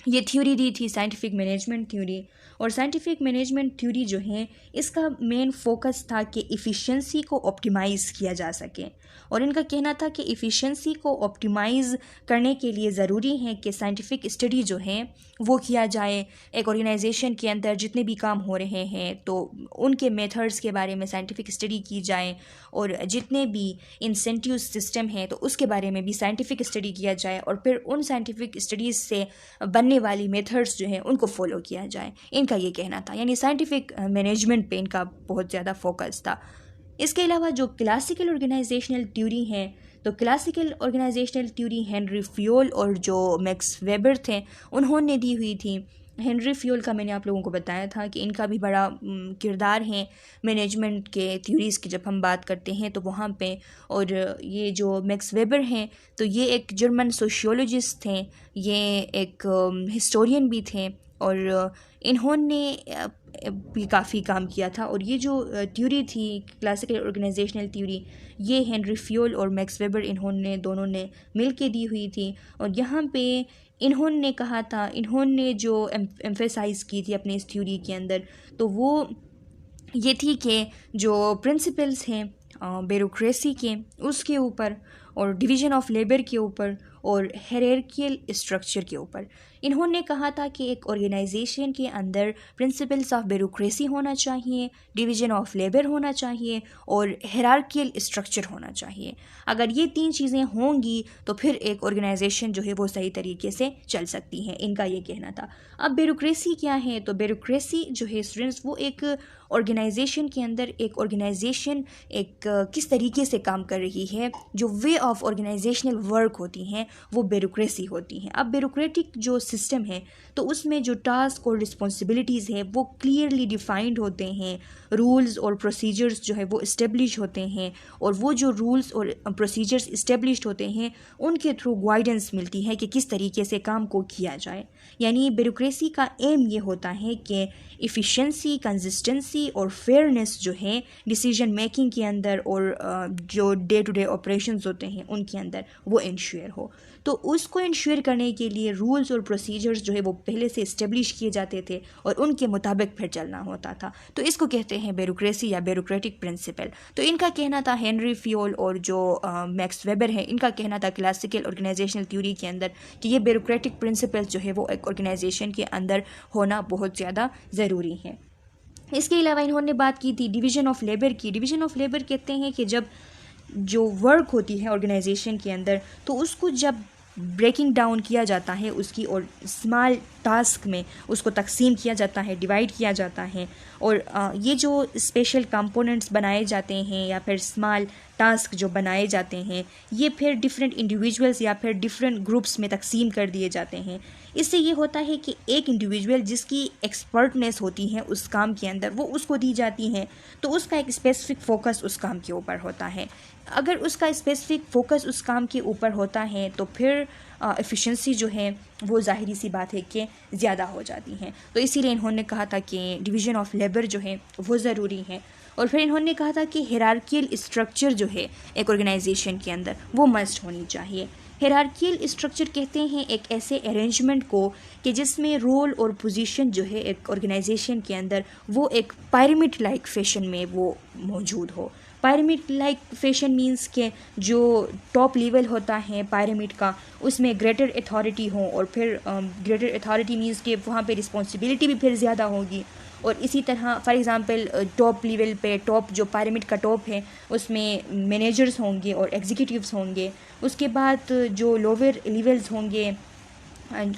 ये थ्योरी दी थी साइंटिफिक मैनेजमेंट थ्योरी। और साइंटिफिक मैनेजमेंट थ्योरी जो है इसका मेन फोकस था कि इफ़िशियंसी को ऑप्टिमाइज़ किया जा सके। और इनका कहना था कि इफ़िशियंसी को ऑप्टिमाइज़ करने के लिए ज़रूरी है कि साइंटिफिक स्टडी जो है वो किया जाए। एक ऑर्गेनाइजेशन के अंदर जितने भी काम हो रहे हैं तो उनके मेथड्स के बारे में साइंटिफिक स्टडी की जाए और जितने भी इंसेंटिव सिस्टम है तो उसके बारे में भी साइंटिफिक स्टडी किया जाए और फिर उन साइंटिफिक स्टडीज़ से बनने वाली मेथड्स जो हैं उनको फॉलो किया जाए। इनका ये कहना था, यानी साइंटिफिक मैनेजमेंट पे इनका बहुत ज़्यादा फोकस था। इसके अलावा जो क्लासिकल ऑर्गेनाइजेशनल थ्योरी है तो classical organisational theory Henri Fayol और जो मैक्स वेबर थे उन्होंने दी हुई थी। हेनरी फ्योल का मैंने आप लोगों को बताया था कि इनका भी बड़ा किरदार है मैनेजमेंट के थ्योरीज़ की जब हम बात करते हैं तो वहाँ पे। और ये जो मैक्स वेबर हैं तो ये एक जर्मन सोशियोलॉजिस्ट थे, ये एक हिस्टोरियन भी थे और इन्होंने भी काफ़ी काम किया था। और ये जो थ्योरी थी क्लासिकल ऑर्गेनाइजेशनल थ्योरी ये हेनरी फ्योल और मैक्स वेबर इन्होंने दोनों ने मिल के दी हुई थी। और यहाँ पे इन्होंने कहा था, इन्होंने जो एम्फेसाइज़ की थी अपने इस थ्योरी के अंदर तो वो ये थी कि जो प्रिंसिपल्स हैं ब्यूरोक्रेसी के उसके ऊपर और डिवीज़न ऑफ लेबर के ऊपर और हायरार्कियल स्ट्रक्चर के ऊपर। इन्होंने कहा था कि एक ऑर्गेनाइजेशन के अंदर प्रिंसिपल्स ऑफ ब्यूरोक्रेसी होना चाहिए, डिवीज़न ऑफ लेबर होना चाहिए और हायरार्कियल स्ट्रक्चर होना चाहिए। अगर ये 3 चीज़ें होंगी तो फिर एक ऑर्गेनाइजेशन जो है वो सही तरीके से चल सकती है, इनका ये कहना था। अब ब्यूरोक्रेसी क्या है, तो ब्यूरोक्रेसी जो है स्टूडेंट्स वो एक ऑर्गेनाइजेशन के अंदर एक ऑर्गेनाइजेशन एक किस तरीके से काम कर रही है, जो वे ऑफ ऑर्गेनाइजेशनल वर्क होती हैं वो ब्यूरोक्रेसी होती हैं। अब ब्यूरोक्रेटिक जो सिस्टम है तो उसमें जो टास्क और रिस्पॉन्सिबिलिटीज़ है वो क्लियरली डिफाइंड होते हैं, रूल्स और प्रोसीजर्स जो है वो इस्टेब्लिश होते हैं, और वो जो रूल्स और प्रोसीजर्स इस्टेब्लिश होते हैं उनके थ्रू गाइडेंस मिलती है कि किस तरीके से काम को किया जाए। यानी ब्यूरोक्रेसी का एम ये होता है कि इफ़िशेंसी, कंसिस्टेंसी और फेयरनेस जो है डिसीजन मेकिंग के अंदर और जो डे टू डे ऑपरेशंस होते हैं उनके अंदर वो इंश्योर हो। तो उसको इंश्योर करने के लिए रूल्स और प्रोसीजर्स जो है वो पहले से इस्टेब्लिश किए जाते थे और उनके मुताबिक फिर चलना होता था। तो इसको कहते हैं ब्यूरोक्रेसी या ब्यूरोक्रेटिक प्रिंसिपल। तो इनका कहना था, हेनरी फियोल और जो मैक्स वेबर है, इनका कहना था क्लासिकल ऑर्गेनाइजेशनल थ्योरी के अंदर कि ये ब्यूरोक्रेटिक प्रिंसिपल्स जो है वो एक ऑर्गेनाइजेशन के अंदर होना बहुत ज़्यादा ज़रूरी है। इसके अलावा इन्होंने बात की थी डिवीज़न ऑफ लेबर की। डिवीज़न ऑफ लेबर कहते हैं कि जब जो वर्क होती है ऑर्गेनाइजेशन के अंदर तो उसको जब ब्रेकिंग डाउन किया जाता है उसकी और स्मॉल टास्क में उसको तकसीम किया जाता है, डिवाइड किया जाता है, और ये जो स्पेशल कंपोनेंट्स बनाए जाते हैं या फिर स्मॉल टास्क जो बनाए जाते हैं ये फिर डिफरेंट इंडिविजुअल्स या फिर डिफरेंट ग्रुप्स में तकसीम कर दिए जाते हैं। इससे ये होता है कि एक इंडिविजुअल जिसकी एक्सपर्टनेस होती है उस काम के अंदर वो उसको दी जाती हैं, तो उसका एक स्पेसिफिक फ़ोकस उस काम के ऊपर होता है। अगर उसका स्पेसिफिक फ़ोकस उस काम के ऊपर होता है तो फिर एफिशिएंसी जो है वो ज़ाहिरी सी बात है कि ज़्यादा हो जाती हैं। तो इसीलिए इन्होंने कहा था कि डिवीज़न ऑफ लेबर जो है वो ज़रूरी है। और फिर इन्होंने कहा था कि हिरार्कियल स्ट्रक्चर जो है एक ऑर्गेनाइजेशन के अंदर वो मस्ट होनी चाहिए। हिरार्कियल स्ट्रक्चर कहते हैं एक ऐसे अरेंजमेंट को कि जिसमें रोल और पोजीशन जो है एक ऑर्गेनाइजेशन के अंदर वो एक पिरामिड लाइक फैशन में वो मौजूद हो। पिरामिड लाइक फैशन मींस के जो टॉप लेवल होता है पिरामिड का उसमें ग्रेटर अथॉरिटी हो, और फिर ग्रेटर अथॉरिटी मींस के वहाँ पे रिस्पॉन्सिबिलिटी भी फिर ज़्यादा होगी। और इसी तरह फॉर एग्ज़ाम्पल टॉप लेवल पे टॉप जो पिरामिड का टॉप है उसमें मैनेजर्स होंगे और एग्जीक्यूटिव्स होंगे। उसके बाद जो लोअर लेवल्स होंगे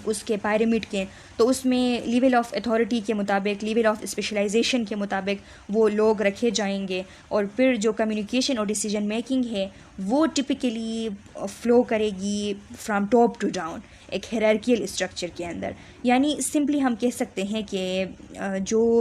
उसके पिरामिड के तो उसमें लेवल ऑफ अथॉरिटी के मुताबिक, लेवल ऑफ स्पेशलाइजेशन के मुताबिक वो लोग रखे जाएंगे। और फिर जो कम्युनिकेशन और डिसीजन मेकिंग है वो टिपिकली फ़्लो करेगी फ्रॉम टॉप टू डाउन एक हायरार्कियल स्ट्रक्चर के अंदर। यानी सिंपली हम कह सकते हैं कि जो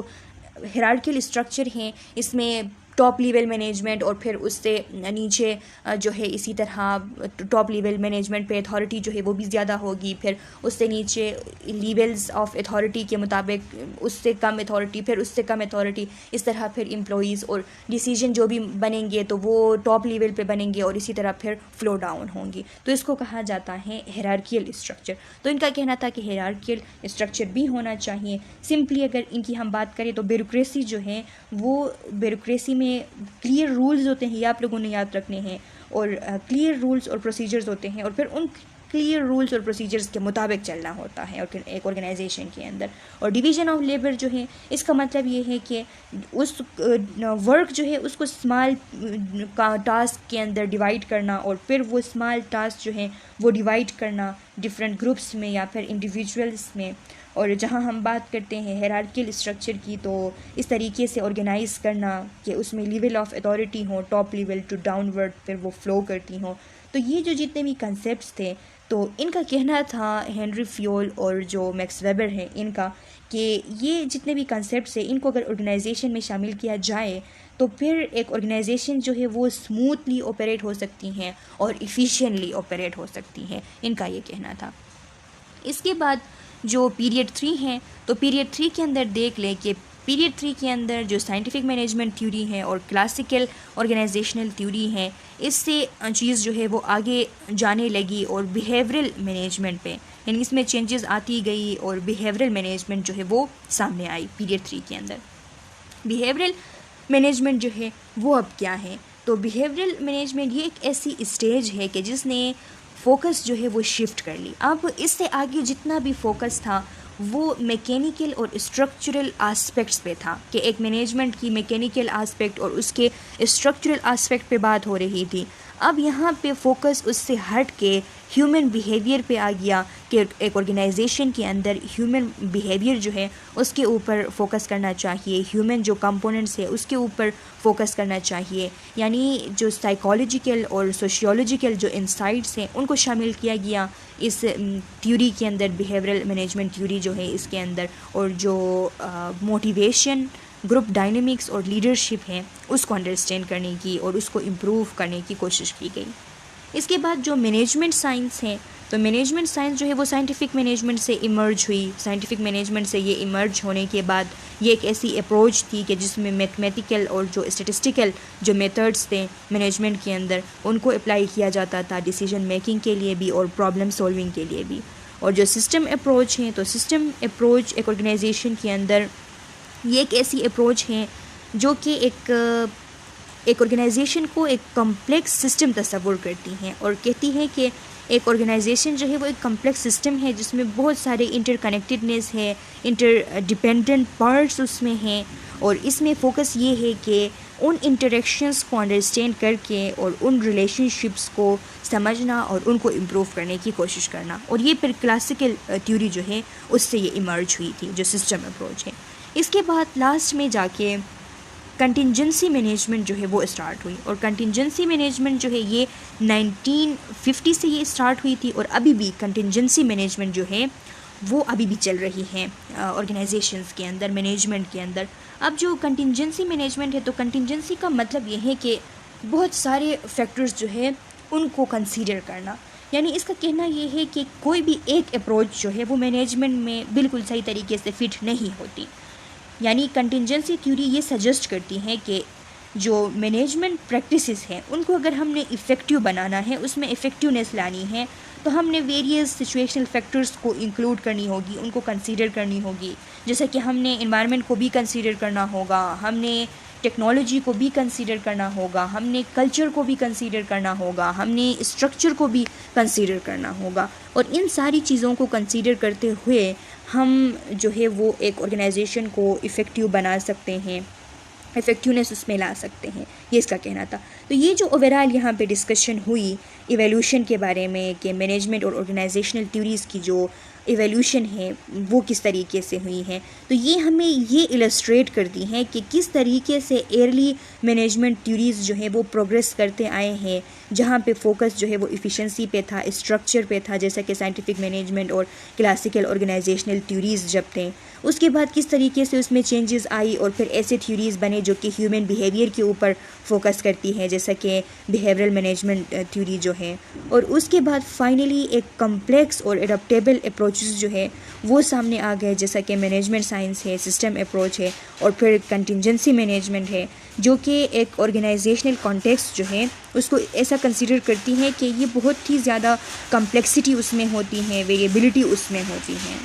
हायरार्कियल स्ट्रक्चर है इसमें टॉप लेवल मैनेजमेंट और फिर उससे नीचे जो है इसी तरह टॉप लेवल मैनेजमेंट पे अथॉरिटी जो है वो भी ज़्यादा होगी। फिर उससे नीचे लेवल्स ऑफ अथॉरिटी के मुताबिक उससे कम अथॉरिटी, फिर उससे कम अथॉरिटी, इस तरह फिर एम्प्लॉइज़ और डिसीजन जो भी बनेंगे तो वो टॉप लेवल पे बनेंगे और इसी तरह फिर फ्लो डाउन होंगी। तो इसको कहा जाता है हायरार्कियल स्ट्रक्चर। तो इनका कहना था कि हायरार्कियल स्ट्रक्चर भी होना चाहिए। सिंपली अगर इनकी हम बात करें तो ब्यूरोक्रेसी जो है वो ब्यूरोक्रेसी में क्लियर रूल्स होते हैं, ये आप लोगों ने याद रखने हैं, और क्लियर रूल्स और प्रोसीजर्स होते हैं, और फिर उन क्लियर रूल्स और प्रोसीजर्स के मुताबिक चलना होता है एक ऑर्गेनाइजेशन के अंदर। और डिवीज़न ऑफ लेबर जो है इसका मतलब ये है कि उस वर्क जो है उसको स्मॉल टास्क के अंदर डिवाइड करना, और फिर वो स्मॉल टास्क जो है वो डिवाइड करना डिफरेंट ग्रुप्स में या फिर इंडिविजुअल्स में। और जहाँ हम बात करते हैं हायरार्कियल स्ट्रक्चर की तो इस तरीके से ऑर्गेनाइज़ करना कि उसमें लेवल ऑफ अथॉरिटी हो टॉप लेवल टू डाउनवर्ड फिर वो फ्लो करती हो। तो ये जो जितने भी कंसेप्ट्स थे तो इनका कहना था हेनरी फियोल और जो मैक्स वेबर है इनका कि ये जितने भी कंसेप्ट्स हैं इनको अगर ऑर्गेनाइजेशन में शामिल किया जाए तो फिर एक ऑर्गेनाइजेशन जो है वो स्मूथली ऑपरेट हो सकती हैं और इफ़िशिएंटली ऑपरेट हो सकती हैं, इनका ये कहना था। इसके बाद जो पीरियड 3 है तो पीरियड 3 के अंदर देख लें कि पीरियड 3 के अंदर जो साइंटिफिक मैनेजमेंट थ्योरी है और क्लासिकल ऑर्गेनाइजेशनल थ्योरी है इससे चीज़ जो है वो आगे जाने लगी और बिहेवियरल मैनेजमेंट पे, यानी इसमें चेंजेस आती गई और बिहेवियरल मैनेजमेंट जो है वो सामने आई पीरियड 3 के अंदर। बिहेवियरल मैनेजमेंट जो है वो अब क्या है, तो बिहेवियरल मैनेजमेंट ये एक ऐसी स्टेज है कि जिसने फोकस जो है वो शिफ्ट कर ली। अब इससे आगे जितना भी फोकस था वो मैकेनिकल और स्ट्रक्चरल एस्पेक्ट्स पे था कि एक मैनेजमेंट की मैकेनिकल एस्पेक्ट और उसके स्ट्रक्चरल एस्पेक्ट पे बात हो रही थी। अब यहाँ पे फोकस उससे हट के ह्यूमन बिहेवियर पे आ गया कि एक ऑर्गेनाइजेशन के अंदर ह्यूमन बिहेवियर जो है उसके ऊपर फोकस करना चाहिए, ह्यूमन जो कंपोनेंट्स है उसके ऊपर फोकस करना चाहिए। यानी जो साइकोलॉजिकल और सोशियोलॉजिकल जो इंसाइट्स हैं उनको शामिल किया गया इस थ्योरी के अंदर, बिहेवियरल मैनेजमेंट थ्योरी जो है इसके अंदर। और जो मोटिवेशन, ग्रुप डायनेमिक्स और लीडरशिप है उसको अंडरस्टैंड करने की और उसको इम्प्रूव करने की कोशिश की गई। इसके बाद जो मैनेजमेंट साइंस है, तो मैनेजमेंट साइंस जो है वो साइंटिफिक मैनेजमेंट से इमर्ज हुई। साइंटिफिक मैनेजमेंट से ये इमर्ज होने के बाद ये एक ऐसी अप्रोच थी कि जिसमें मैथमेटिकल और जो स्टैटिस्टिकल जो मेथड्स थे मैनेजमेंट के अंदर उनको अप्लाई किया जाता था डिसीजन मेकिंग के लिए भी और प्रॉब्लम सॉल्विंग के लिए भी। और जो सिस्टम अप्रोच है, तो सिस्टम अप्रोच एक ऑर्गेनाइजेशन के अंदर ये एक ऐसी अप्रोच है जो कि एक ऑर्गेनाइजेशन को एक कॉम्प्लेक्स सिस्टम तस्वुर करती हैं और कहती है कि एक ऑर्गेनाइजेशन जो है वो एक कॉम्प्लेक्स सिस्टम है जिसमें बहुत सारे इंटरकनेक्टेडनेस है, इंटरडिपेंडेंट पार्ट्स उसमें हैं। और इसमें फोकस ये है कि उन इंटरेक्शंस को अंडरस्टैंड करके और उन रिलेशनशिप्स को समझना और उनको इम्प्रूव करने की कोशिश करना। और ये फिर क्लासिकल थ्योरी जो है उससे ये इमर्ज हुई थी, जो सिस्टम अप्रोच है। इसके बाद लास्ट में जाके कंटिंजेंसी मैनेजमेंट जो है वो स्टार्ट हुई। और कंटिंजेंसी मैनेजमेंट जो है ये 1950 से ये स्टार्ट हुई थी और अभी भी कंटिंजेंसी मैनेजमेंट जो है वो अभी भी चल रही है ऑर्गेनाइजेशंस के अंदर, मैनेजमेंट के अंदर। अब जो कंटिंजेंसी मैनेजमेंट है, तो कंटिंजेंसी का मतलब ये है कि बहुत सारे फैक्टर्स जो है उनको कंसीडर करना। यानी इसका कहना ये है कि कोई भी एक अप्रोच जो है वो मैनेजमेंट में बिल्कुल सही तरीके से फिट नहीं होती। यानी कंटिंजेंसी थ्योरी ये सजेस्ट करती है कि जो मैनेजमेंट प्रैक्टिसेस हैं उनको अगर हमने इफ़ेक्टिव बनाना है, उसमें इफ़ेक्टिवनेस लानी है, तो हमने वेरियस सिचुएशनल फैक्टर्स को इंक्लूड करनी होगी, उनको कंसीडर करनी होगी। जैसे कि हमने एनवायरनमेंट को भी कंसीडर करना होगा, हमने टेक्नोलॉजी को भी कंसीडर करना होगा, हमने कल्चर को भी कंसीडर करना होगा, हमने स्ट्रक्चर को भी कंसीडर करना होगा। और इन सारी चीज़ों को कंसीडर करते हुए हम जो है वो एक ऑर्गेनाइजेशन को इफ़ेक्टिव बना सकते हैं, इफ़ेक्टिवनेस उसमें ला सकते हैं, ये इसका कहना था। तो ये जो ओवरऑल यहाँ पे डिस्कशन हुई इवोल्यूशन के बारे में कि मैनेजमेंट और ऑर्गेनाइजेशनल थ्योरीज़ की जो इवोल्यूशन है वो किस तरीके से हुई है, तो ये हमें ये इलस्ट्रेट करती हैं कि किस तरीके से अर्ली मैनेजमेंट थ्योरीज़ जो है वो प्रोग्रेस करते आए हैं, जहाँ पे फोकस जो है वो इफ़िशेंसी पे था, स्ट्रक्चर पे था, जैसा कि साइंटिफिक मैनेजमेंट और क्लासिकल ऑर्गेनाइजेशनल थ्योरीज़ जब थे। उसके बाद किस तरीके से उसमें चेंजेस आई और फिर ऐसे थ्योरीज़ बने जो कि ह्यूमन बिहेवियर के ऊपर फोकस करती है, जैसा कि बिहेवियरल मैनेजमेंट थ्योरी जो है। और उसके बाद फाइनली एक कम्प्लेक्स और एडप्टेबल अप्रोचेस जो है वो सामने आ गए, जैसा कि मैनेजमेंट साइंस है, सिस्टम अप्रोच है और फिर कंटिंजेंसी मैनेजमेंट है, जो कि एक ऑर्गेनाइजेशनल कॉन्टेक्स्ट जो है उसको ऐसा कंसीडर करती है कि ये बहुत ही ज़्यादा कम्प्लेक्सिटी उसमें होती है, वेरिएबिलिटी उसमें होती है।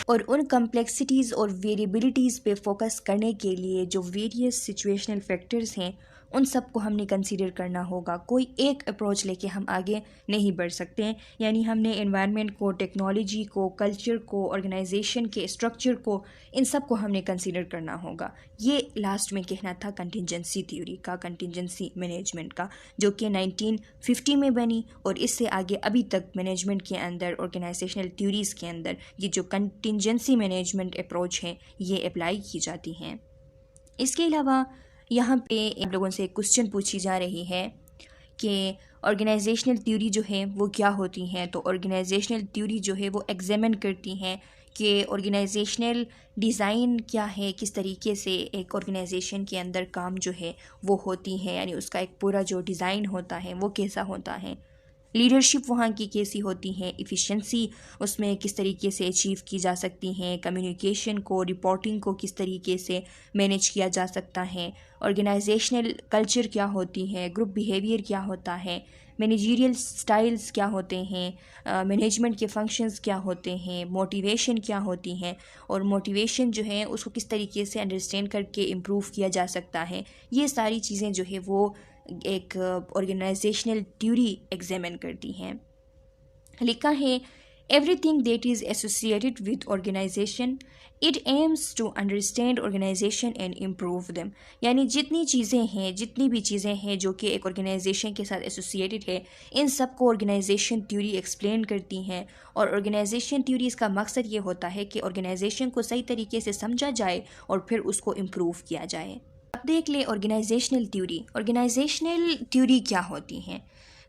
और उन कम्प्लेक्सिटीज़ और वेरिएबिलिटीज़ पे फोकस करने के लिए जो वेरियस सिचुएशनल फैक्टर्स हैं उन सब को हमने कंसीडर करना होगा। कोई एक अप्रोच लेके हम आगे नहीं बढ़ सकते हैं। यानी हमने एनवायरनमेंट को, टेक्नोलॉजी को, कल्चर को, ऑर्गेनाइजेशन के स्ट्रक्चर को, इन सब को हमने कंसीडर करना होगा। ये लास्ट में कहना था कंटिंजेंसी थ्योरी का, कंटिंजेंसी मैनेजमेंट का, जो कि 1950 में बनी और इससे आगे अभी तक मैनेजमेंट के अंदर, ऑर्गेनाइजेशनल थ्योरीज़ के अंदर ये जो कंटिंजेंसी मैनेजमेंट अप्रोच है ये अप्लाई की जाती हैं। इसके अलावा यहाँ पे आप लोगों से एक क्वेश्चन पूछी जा रही है कि ऑर्गेनाइजेशनल थ्योरी जो है वो क्या होती हैं। तो ऑर्गेनाइजेशनल थ्योरी जो है वो एग्जामिन करती हैं कि ऑर्गेनाइजेशनल डिज़ाइन क्या है, किस तरीके से एक ऑर्गेनाइजेशन के अंदर काम जो है वो होती है, यानी उसका एक पूरा जो डिज़ाइन होता है वो कैसा होता है, लीडरशिप वहाँ की कैसी होती है, इफ़िशेंसी उसमें किस तरीके से अचीव की जा सकती हैं, कम्युनिकेशन को, रिपोर्टिंग को किस तरीके से मैनेज किया जा सकता है, ऑर्गेनाइजेशनल कल्चर क्या होती है, ग्रुप बिहेवियर क्या होता है, मैनेजरियल स्टाइल्स क्या होते हैं, मैनेजमेंट के फंक्शंस क्या होते हैं, मोटिवेशन क्या होती हैं और मोटिवेशन जो है उसको किस तरीके से अंडरस्टैंड करके इम्प्रूव किया जा सकता है। ये सारी चीज़ें जो है वो एक ऑर्गेनाइजेशनल थ्योरी एग्जामिन करती हैं। लिखा है Everything that is associated with organization, it aims to understand organization and improve them. यानी जितनी भी चीज़ें हैं जो कि एक ऑर्गेनाइजेशन के साथ एसोसिएटेड है, इन सब को ऑर्गेनाइजेशन थ्योरी एक्सप्लेन करती हैं। और ऑर्गेनाइजेशन थ्योरी इसका मकसद ये होता है कि ऑर्गेनाइजेशन को सही तरीके से समझा जाए और फिर उसको इम्प्रूव किया जाए। अब देख ले ऑर्गेनाइजेशनल थ्योरी। ऑर्गेनाइजेशनल थ्योरी क्या होती हैं?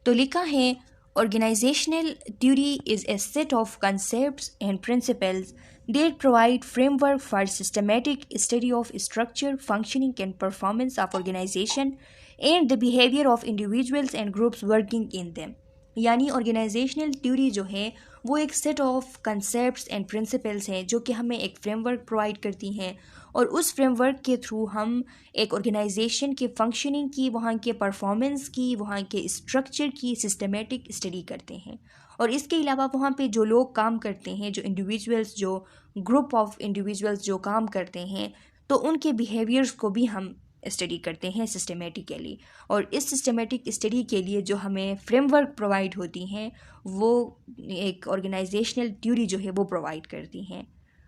तो लिखा है, organizational theory is a set of concepts and principles that provide framework for systematic study of structure, functioning and performance of organization and the behavior of individuals and groups working in them. यानी organisational theory जो है वो एक set of concepts and principles हैं जो कि हमें एक फ्रेमवर्क प्रोवाइड करती हैं, और उस फ्रेमवर्क के थ्रू हम एक ऑर्गेनाइजेशन के फंक्शनिंग की, वहाँ के परफॉर्मेंस की, वहाँ के स्ट्रक्चर की सिस्टमेटिक स्टडी करते हैं। और इसके अलावा वहाँ पे जो लोग काम करते हैं, जो इंडिविजुअल्स, जो ग्रुप ऑफ इंडिविजुअल्स जो काम करते हैं, तो उनके बिहेवियर्स को भी हम स्टडी करते हैं सिस्टमेटिकली। और इस सिस्टमेटिक स्टडी के लिए जो हमें फ्रेमवर्क प्रोवाइड होती हैं वो एक ऑर्गेनाइजेशनल थ्योरी जो है वो प्रोवाइड करती हैं।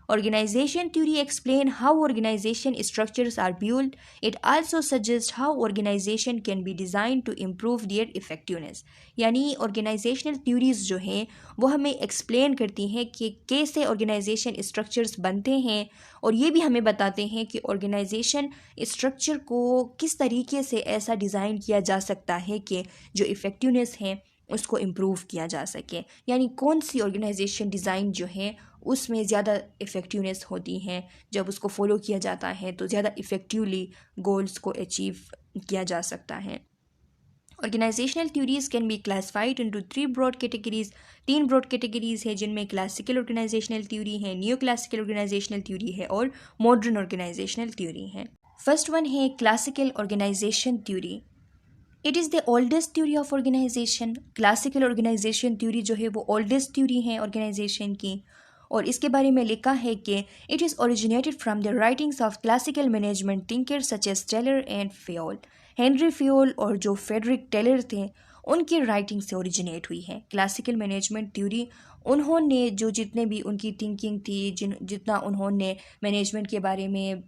Organization theory explain how organization structures are built. It also suggests how organization can be designed to improve their effectiveness. यानी organizational theories जो हैं वो हमें explain करती हैं कि कैसे organization structures बनते हैं, और ये भी हमें बताते हैं कि organization structure को किस तरीके से ऐसा डिज़ाइन किया जा सकता है कि जो effectiveness है उसको इम्प्रूव किया जा सके। यानी कौन सी ऑर्गेनाइजेशन डिज़ाइन जो है उसमें ज़्यादा इफ़ेक्टिवनेस होती हैं, जब उसको फॉलो किया जाता है तो ज़्यादा इफ़ेक्टिवली गोल्स को अचीव किया जा सकता है। Organisational theories can be classified into 3 broad categories. 3 broad categories है जिनमें क्लासिकल ऑर्गेनाइजेशनल थ्योरी है, न्यू क्लासिकल ऑर्गेनाइजेशनल थ्योरी है और मॉडर्न ऑर्गेनाइजेशनल थ्योरी है। फर्स्ट वन है classical organisation theory. It is the oldest theory of organisation. Classical organisation theory जो है वो ओल्डेस्ट थ्योरी है ऑर्गेनाइजेशन की, और इसके बारे में लिखा है कि it is originated from the writings of classical management thinker such as Taylor and Fayol. Henri Fayol और जो फेडरिक टेलर थे उनकी राइटिंग से ओरिजिनेट हुई है क्लासिकल मैनेजमेंट थ्योरी। उन्होंने जो जितने भी उनकी थिंकिंग थी, जितना उन्होंने मैनेजमेंट के बारे में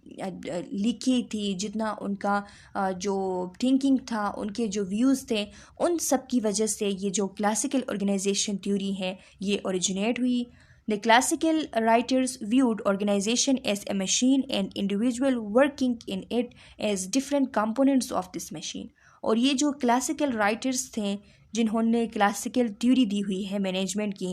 लिखी थी, जितना उनका जो थिंकिंग था, उनके जो व्यूज़ थे, उन सब की वजह से ये जो क्लासिकल ऑर्गेनाइजेशन थ्योरी है ये ओरिजिनेट हुई। The classical writers viewed organization as a machine and individual working in it as different components of this machine. और ये जो क्लासिकल राइटर्स थे जिन्होंने क्लासिकल थ्योरी दी हुई है मैनेजमेंट की,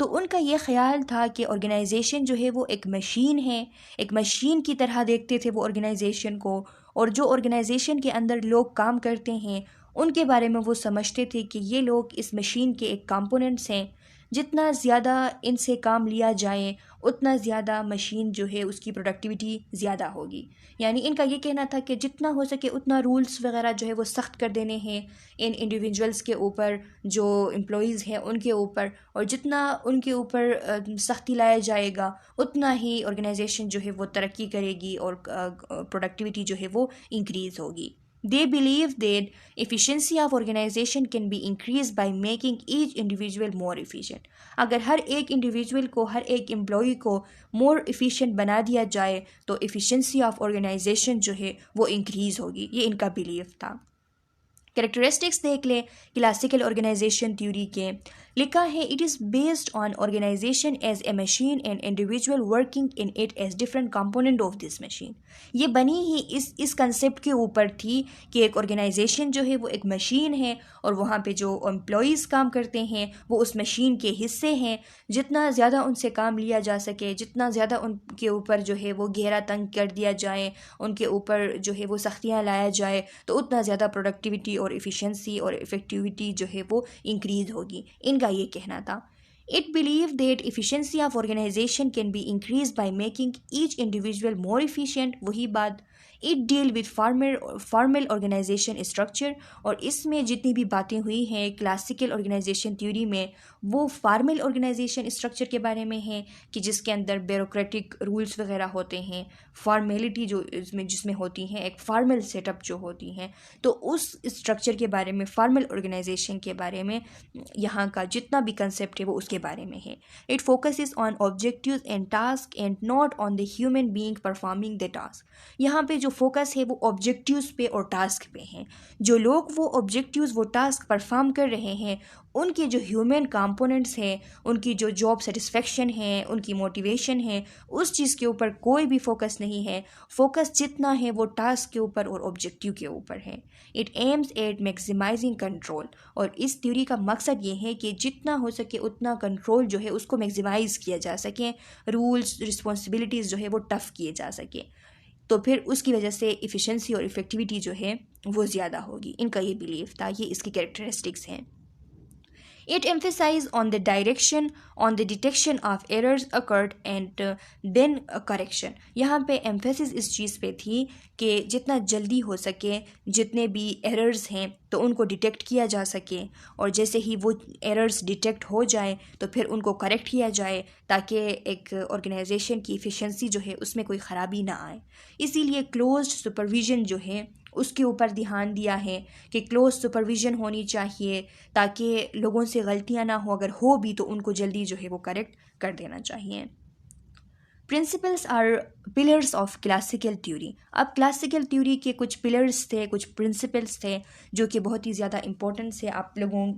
तो उनका ये ख्याल था कि ऑर्गेनाइजेशन जो है वो एक मशीन है, एक मशीन की तरह देखते थे वो ऑर्गेनाइजेशन को, और जो ऑर्गेनाइजेशन के अंदर लोग काम करते हैं उनके बारे में वो समझते थे कि ये लोग इस मशीन के एक कंपोनेंट्स हैं। जितना ज़्यादा इनसे काम लिया जाए उतना ज़्यादा मशीन जो है उसकी प्रोडक्टिविटी ज़्यादा होगी। यानी इनका ये कहना था कि जितना हो सके उतना रूल्स वगैरह जो है वो सख्त कर देने हैं इन इंडिविजुअल्स के ऊपर, जो एम्प्लॉयज़ हैं उनके ऊपर, और जितना उनके ऊपर सख्ती लाया जाएगा उतना ही ऑर्गेनाइजेशन जो है वो तरक्की करेगी और प्रोडक्टिविटी जो है वो इंक्रीज़ होगी। They believe that efficiency of organization can be increased by making each individual more efficient. अगर हर एक इंडिविजुअल को, हर एक एम्प्लॉई को मोर एफिशिएंट बना दिया जाए तो एफिशिएंसी ऑफ ऑर्गेनाइजेशन जो है वो इंक्रीज़ होगी। ये इनका बिलीव था। कैरेक्टरिस्टिक्स देख लें क्लासिकल ऑर्गेनाइजेशन थ्योरी के। लिखा है it is based on organisation as a machine and individual working in it as different component of this machine. ये बनी ही इस कंसेप्ट के ऊपर थी कि एक ऑर्गेनाइजेशन जो है वो एक मशीन है और वहाँ पे जो एम्प्लॉयज़ काम करते हैं वो उस मशीन के हिस्से हैं। जितना ज़्यादा उनसे काम लिया जा सके, जितना ज़्यादा उनके ऊपर जो है वो घेरा तंग कर दिया जाए, उनके ऊपर जो है वो सख्तियाँ लाया जाए, तो उतना ज़्यादा प्रोडक्टिविटी और एफिशिएंसी और इफ़ेक्टिविटी जो है वो इंक्रीज़ होगी। इनका ये कहना था। It believed that efficiency of organization can be increased by making each individual more efficient। वही बात it deal with formal organisation structure, और इसमें जितनी भी बातें हुई हैं क्लासिकल ऑर्गेनाइजेशन थ्योरी में वो फॉर्मल ऑर्गेनाइजेशन स्ट्रक्चर के बारे में है कि जिसके अंदर ब्यूरोक्रेटिक रूल्स वगैरह होते हैं, फॉर्मेलिटी जो जिसमें होती हैं, एक फॉर्मल सेटअप जो होती हैं, तो उस स्ट्रक्चर के बारे में, फॉर्मल ऑर्गेनाइजेशन के बारे में यहाँ का जितना भी कंसेप्ट है वो उसके बारे में है। It focuses on objectives and task and not on the human being performing the task. यहाँ पे जो फोकस है वो ऑब्जेक्टिव्स पे और टास्क पे है। जो लोग वो ऑब्जेक्टिव्स, वो टास्क परफॉर्म कर रहे हैं, उनके जो ह्यूमन कंपोनेंट्स हैं, उनकी जो जॉब सेटिस्फेक्शन है, उनकी मोटिवेशन है, उस चीज़ के ऊपर कोई भी फोकस नहीं है। फोकस जितना है वो टास्क के ऊपर और ऑब्जेक्टिव के ऊपर है। It aims at maximising control, और इस थ्योरी का मकसद ये है कि जितना हो सके उतना कंट्रोल जो है उसको मैक्सिमाइज किया जा सके, रूल्स रिस्पॉन्सिबिलिटीज़ जो है वो टफ किए जा सके, तो फिर उसकी वजह से इफ़िशेंसी और इफ़ेक्टिविटी जो है वो ज़्यादा होगी। इनका ये बिलीव था, ये इसकी कैरेक्टरिस्टिक्स हैं। It emphasized on the direction, on the detection of errors occurred and then correction. यहाँ पे emphasis इस चीज़ पे थी कि जितना जल्दी हो सके जितने भी errors हैं तो उनको डिटेक्ट किया जा सके, और जैसे ही वो errors डिटेक्ट हो जाए तो फिर उनको करेक्ट किया जाए ताकि एक ऑर्गेनाइजेशन की इफ़िशेंसी जो है उसमें कोई ख़राबी ना आए। इसीलिए क्लोज्ड सुपरविजन जो है उसके ऊपर ध्यान दिया है कि क्लोज सुपरविजन होनी चाहिए ताकि लोगों से गलतियां ना हो, अगर हो भी तो उनको जल्दी जो है वो करेक्ट कर देना चाहिए। Principles are pillars of classical theory. अब क्लासिकल थ्योरी के कुछ पिलर्स थे, कुछ प्रिंसिपल्स थे जो कि बहुत ही ज़्यादा इम्पोर्टेंट है आप लोगों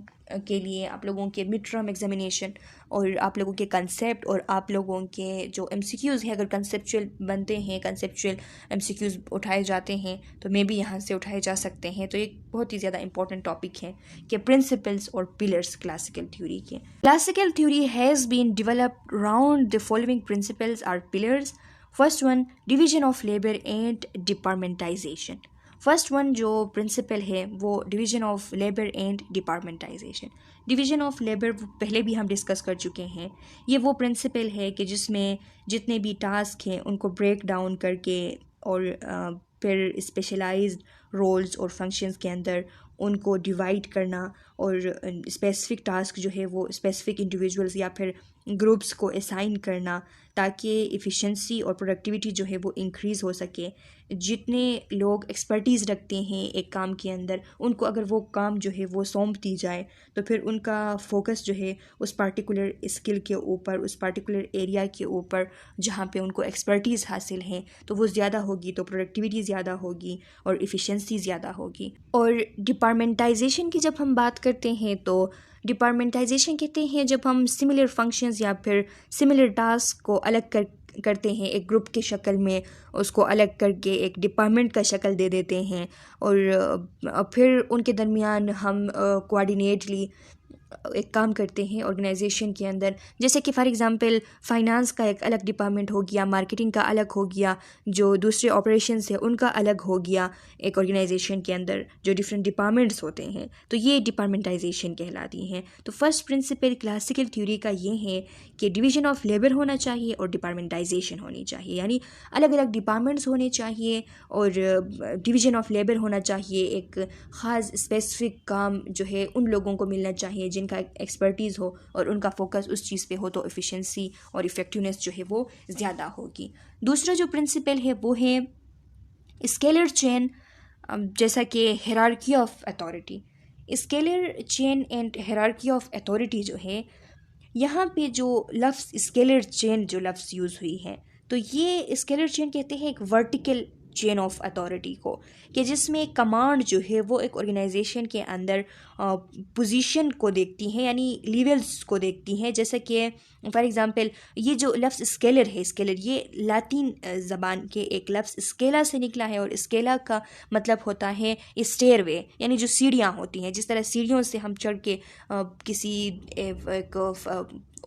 के लिए, आप लोगों के मिड टर्म एग्जामिनेशन और आप लोगों के कंसेप्ट और आप लोगों के जो MCQs हैं, अगर कंसेप्चुअल बनते हैं, कंसेप्चुअल MCQs उठाए जाते हैं तो मे भी यहाँ से उठाए जा सकते हैं। तो एक बहुत ही ज़्यादा इंपॉर्टेंट टॉपिक है कि प्रिंसिपल्स और पिलर्स क्लासिकल थ्योरी के। Classical theory has been developed round the following principles are pillars. First one, division of labour and departmentalization. First one जो प्रिंसिपल है वो division of labour and departmentalization. Division of labour पहले भी हम discuss कर चुके हैं। ये वो प्रिंसिपल है कि जिसमें जितने भी टास्क हैं उनको ब्रेक डाउन करके और फिर स्पेशलाइज्ड रोल्स और फंक्शंस के अंदर उनको डिवाइड करना और स्पेसिफिक टास्क जो है वो स्पेसिफिक इंडिविजुअल्स या फिर ग्रुप्स को असाइन करना ताकि इफ़िशेंसी और प्रोडक्टिविटी जो है वो इंक्रीज़ हो सके। जितने लोग एक्सपर्टीज़ रखते हैं एक काम के अंदर, उनको अगर वो काम जो है वो सौंप दी जाए तो फिर उनका फोकस जो है उस पार्टिकुलर स्किल के ऊपर, उस पार्टिकुलर एरिया के ऊपर जहाँ पे उनको एक्सपर्टीज़ हासिल है तो वो ज़्यादा होगी, तो प्रोडक्टिविटी ज़्यादा होगी और इफ़िशेंसी ज़्यादा होगी। और डिपार्टमेंटाइजेशन की जब हम बात करते हैं तो डिपार्टमेंटाइजेशन कहते हैं जब हम सिमिलर फंक्शंस या फिर सिमिलर टास्क को अलग करते हैं, एक ग्रुप के शक्ल में उसको अलग करके एक डिपार्टमेंट का शक्ल दे देते हैं और फिर उनके दरमियान हम कोऑर्डिनेटली एक काम करते हैं ऑर्गेनाइजेशन के अंदर। जैसे कि फॉर एग्जांपल फाइनेंस का एक अलग डिपार्टमेंट हो गया, मार्केटिंग का अलग हो गया, जो दूसरे ऑपरेशंस है उनका अलग हो गया एक ऑर्गेनाइजेशन के अंदर, जो डिफरेंट डिपार्टमेंट्स होते हैं, तो ये डिपार्टमेंटाइजेशन कहलाती हैं। तो फर्स्ट प्रिंसिपल क्लासिकल थ्योरी का ये है कि डिवीजन ऑफ लेबर होना चाहिए और डिपार्टमेंटाइजेशन होनी चाहिए, यानी अलग अलग डिपार्टमेंट्स होने चाहिए और डिवीजन ऑफ लेबर होना चाहिए। एक ख़ास स्पेसिफिक काम जो है उन लोगों को मिलना चाहिए जिनका एक्सपर्टीज़ हो और उनका फोकस उस चीज़ पे हो, तो एफिशिएंसी और इफ़ेक्टिवनेस जो है वो ज़्यादा होगी। दूसरा जो प्रिंसिपल है वो है स्केलर चेन, जैसा कि hierarchy of authority. Scalar chain and hierarchy of authority जो है, यहाँ पे जो लफ्ज़ स्केलर चेन जो लफ्ज़ यूज़ हुई है तो ये स्केलर चेन कहते हैं एक वर्टिकल चेन ऑफ अथॉरिटी को, कि जिसमें कमांड जो है वो एक ऑर्गेनाइजेशन के अंदर पोजीशन को देखती हैं, यानी लेवल्स को देखती हैं। जैसे कि फॉर एग्जांपल ये जो लफ्ज़ स्केलर है, स्केलर ये लातीन ज़बान के एक लफ्ज़ स्केला से निकला है और स्केला का मतलब होता है स्टेयरवे, यानी जो सीढ़ियाँ होती हैं, जिस तरह सीढ़ियों से हम चढ़ के किसी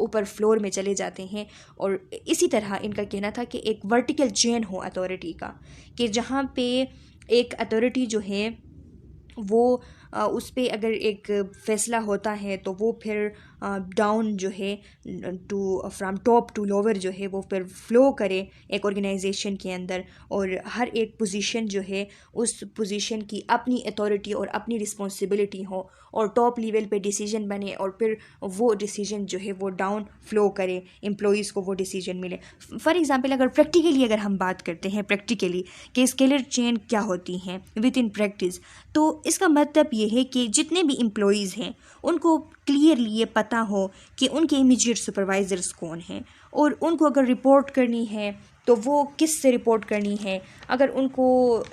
ऊपर फ्लोर में चले जाते हैं, और इसी तरह इनका कहना था कि एक वर्टिकल चेन हो अथॉरिटी का, कि जहाँ पे एक अथॉरिटी जो है वो उस पर अगर एक फ़ैसला होता है तो वो फिर डाउन जो है to from top to lower जो है वो फिर फ्लो करे एक ऑर्गेनाइजेशन के अंदर, और हर एक पोजीशन जो है उस पोजीशन की अपनी अथॉरिटी और अपनी रिस्पॉन्सिबिलिटी हो, और टॉप लेवल पे डिसीजन बने और फिर वो डिसीजन जो है वो डाउन फ्लो करे, एम्प्लॉइज़ को वो डिसीजन मिले। फॉर एग्जांपल अगर हम बात करते हैं प्रैक्टिकली कि स्केलर चेन क्या होती हैं विद इन प्रैक्टिस, तो इसका मतलब ये है कि जितने भी एम्प्लॉइज़ हैं उनको क्लियरली ये पता हो कि उनके इमीडिएट सुपरवाइज़र्स कौन हैं, और उनको अगर रिपोर्ट करनी है तो वो किस से रिपोर्ट करनी है, अगर उनको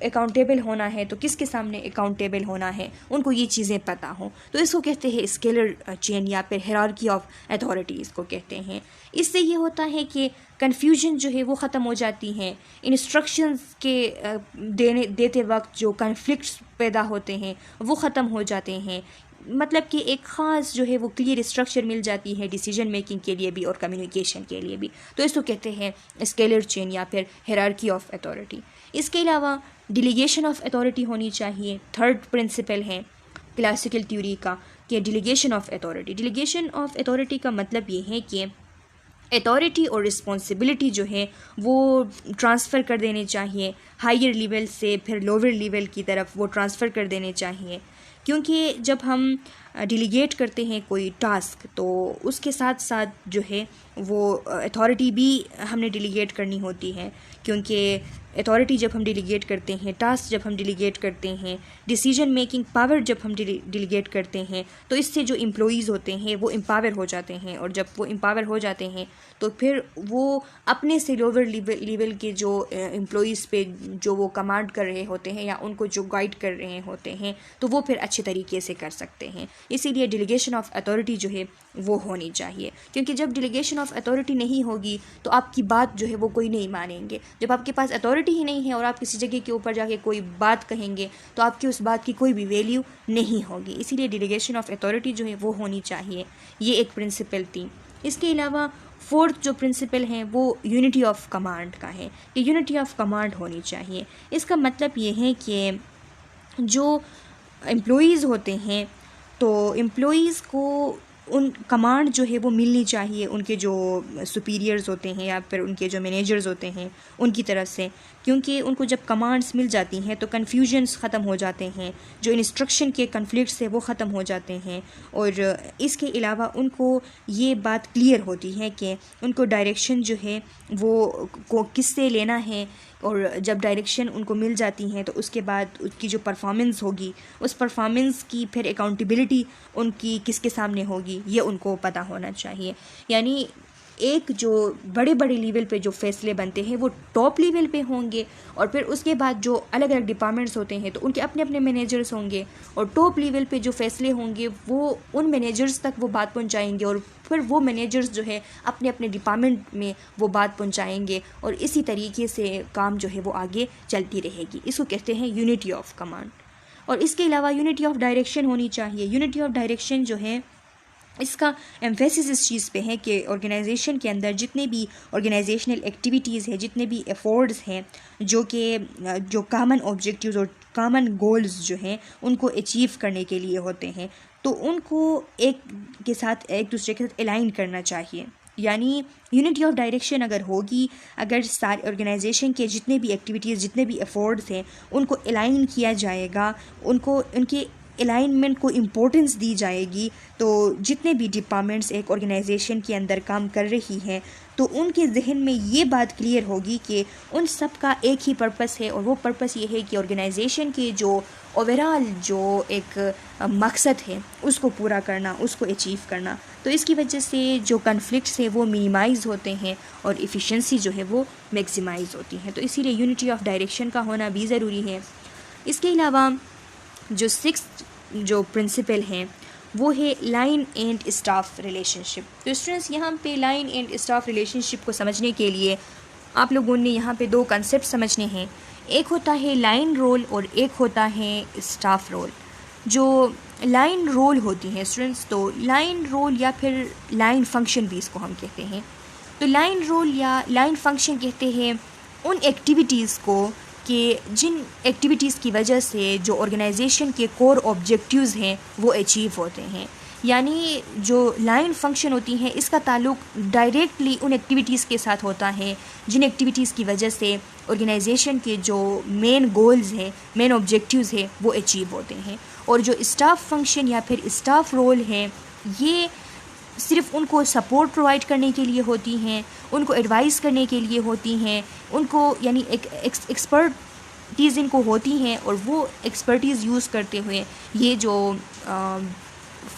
अकाउंटेबल होना है तो किसके सामने अकाउंटेबल होना है, उनको ये चीज़ें पता हो। तो इसको कहते हैं स्केलर चेन या फिर हायरार्की ऑफ अथॉरिटी इसको कहते हैं। इससे ये होता है कि कन्फ्यूजन जो है वो ख़त्म हो जाती हैं, इंस्ट्रक्शंस के देते वक्त जो कन्फ्लिक्ट्स पैदा होते हैं वो ख़त्म हो जाते हैं, मतलब कि एक ख़ास जो है वो क्लियर स्ट्रक्चर मिल जाती है डिसीजन मेकिंग के लिए भी और कम्युनिकेशन के लिए भी। तो इसको कहते हैं स्केलर चेन या फिर हायरार्की ऑफ अथॉरिटी। इसके अलावा डिलीगेशन ऑफ अथॉरिटी होनी चाहिए। थर्ड प्रिंसिपल है क्लासिकल थ्योरी का कि डिलीगेशन ऑफ अथॉरिटी। डिलीगेशन ऑफ अथॉरिटी का मतलब ये है कि अथॉरिटी और रिस्पॉन्सिबिलिटी जो है वो ट्रांसफ़र कर देने चाहिए, हायर लेवल से फिर लोअर लेवल की तरफ वो ट्रांसफ़र कर देने चाहिए। क्योंकि जब हम डिलीगेट करते हैं कोई टास्क तो उसके साथ साथ जो है वो अथॉरिटी भी हमने डिलीगेट करनी होती है, क्योंकि अथॉरिटी जब हम डिलीगेट करते हैं, टास्क जब हम डिलीगेट करते हैं, डिसीजन मेकिंग पावर जब हम डिलीगेट करते हैं, तो इससे जो एम्प्लॉइज़ होते हैं वो एम्पावर हो जाते हैं, और जब वो एम्पावर हो जाते हैं तो फिर वो अपने से लोअर लेवल के जो एम्प्लॉइज़ पे जो वो कमांड कर रहे होते हैं या उनको जो गाइड कर रहे होते हैं तो वो फिर अच्छे तरीके से कर सकते हैं। इसीलिए डिलीगेशन ऑफ अथॉरिटी जो है वो होनी चाहिए, क्योंकि जब डिलीगेशन ऑफ अथॉरिटी नहीं होगी तो आपकी बात जो है वो कोई नहीं मानेंगे। जब आपके पास अथॉरिटी ही नहीं है और आप किसी जगह के ऊपर जाके कोई बात कहेंगे तो आपकी उस बात की कोई भी वैल्यू नहीं होगी। इसीलिए डिलीगेशन ऑफ अथॉरिटी जो है वो होनी चाहिए। ये एक प्रिंसिपल थी। इसके अलावा फोर्थ जो प्रिंसिपल है वो यूनिटी ऑफ कमांड का है कि यूनिटी ऑफ कमांड होनी चाहिए। इसका मतलब ये है कि जो एम्प्लॉइज़ होते हैं तो एम्प्लॉइज़ को उन कमांड जो है वो मिलनी चाहिए उनके जो सुपीरियर्स होते हैं या फिर उनके जो मैनेजर्स होते हैं उनकी तरफ से, क्योंकि उनको जब कमांड्स मिल जाती हैं तो कन्फ्यूजन्स ख़त्म हो जाते हैं, जो इंस्ट्रक्शन के कन्फ्लिक्ट्स है वो ख़त्म हो जाते हैं, और इसके अलावा उनको ये बात क्लियर होती है कि उनको डायरेक्शन जो है वो किससे लेना है, और जब डायरेक्शन उनको मिल जाती हैं तो उसके बाद उसकी जो परफॉर्मेंस होगी उस परफॉर्मेंस की फिर अकाउंटेबिलिटी उनकी किसके सामने होगी ये उनको पता होना चाहिए। यानी एक जो बड़े बड़े लेवल पे जो फैसले बनते हैं वो टॉप लेवल पे होंगे, और फिर उसके बाद जो अलग अलग डिपार्टमेंट्स होते हैं तो उनके अपने अपने मैनेजर्स होंगे, और टॉप लेवल पे जो फैसले होंगे वो उन मैनेजर्स तक वो बात पहुंचाएंगे, और फिर वो मैनेजर्स जो है अपने अपने डिपार्टमेंट में वो बात पहुंचाएंगे, और इसी तरीके से काम जो है वो आगे चलती रहेगी। इसको कहते हैं यूनिटी ऑफ कमांड। और इसके अलावा यूनिटी ऑफ डायरेक्शन होनी चाहिए। यूनिटी ऑफ डायरेक्शन जो है इसका एम्फेसिस इस चीज़ पे है कि ऑर्गेनाइजेशन के अंदर जितने भी ऑर्गेनाइजेशनल एक्टिविटीज़ हैं, जितने भी एफर्ट्स हैं जो कॉमन ऑब्जेक्टिव्स और कॉमन गोल्स जो हैं उनको अचीव करने के लिए होते हैं, तो उनको एक दूसरे के साथ अलाइन करना चाहिए। यानी यूनिटी ऑफ डायरेक्शन अगर होगी, अगर सारे ऑर्गेनाइजेशन के जितने भी एक्टिविटीज़ जितने भी एफर्ट्स हैं उनको अलाइन किया जाएगा, उनको उनके अलाइनमेंट को इम्पोर्टेंस दी जाएगी, तो जितने भी डिपार्टमेंट्स एक ऑर्गेनाइजेशन के अंदर काम कर रही हैं तो उनके जहन में ये बात क्लियर होगी कि उन सब का एक ही पर्पस है, और वो पर्पस ये है कि ऑर्गेनाइजेशन के जो ओवरऑल जो एक मकसद है उसको पूरा करना, उसको अचीव करना। तो इसकी वजह से जो कन्फ्लिक्ट्स है वो मिनिमाइज़ होते हैं और एफिशिएंसी जो है वो मैक्सिमाइज़ होती है। तो इसीलिए यूनिटी ऑफ डायरेक्शन का होना भी ज़रूरी है। इसके अलावा जो सिक्स्थ जो प्रिंसिपल हैं वो है लाइन एंड स्टाफ रिलेशनशिप। तो स्टूडेंट्स यहाँ पे लाइन एंड स्टाफ रिलेशनशिप को समझने के लिए आप लोगों ने यहाँ पे दो कंसेप्ट समझने हैं। एक होता है लाइन रोल और एक होता है स्टाफ रोल। जो लाइन रोल होती हैं स्टूडेंट्स, तो लाइन रोल या फिर लाइन फंक्शन भी इसको हम कहते हैं। तो लाइन रोल या लाइन फंक्शन कहते हैं उन एक्टिविटीज़ को कि जिन एक्टिविटीज़ की वजह से जो ऑर्गेनाइजेशन के कोर ऑब्जेक्टिव्स हैं वो अचीव होते हैं। यानी जो लाइन फंक्शन होती हैं इसका ताल्लुक डायरेक्टली उन एक्टिविटीज़ के साथ होता है जिन एक्टिविटीज़ की वजह से ऑर्गेनाइजेशन के जो मेन गोल्स हैं, मेन ऑब्जेक्टिव्स हैं, वो अचीव होते हैं। और जो स्टाफ फंक्शन या फिर स्टाफ रोल है, ये सिर्फ उनको सपोर्ट प्रोवाइड करने के लिए होती हैं, उनको एडवाइस करने के लिए होती हैं, उनको यानी एक एक्सपर्टीज़ इनको होती हैं, और वो एक्सपर्टीज़ यूज़ करते हुए ये जो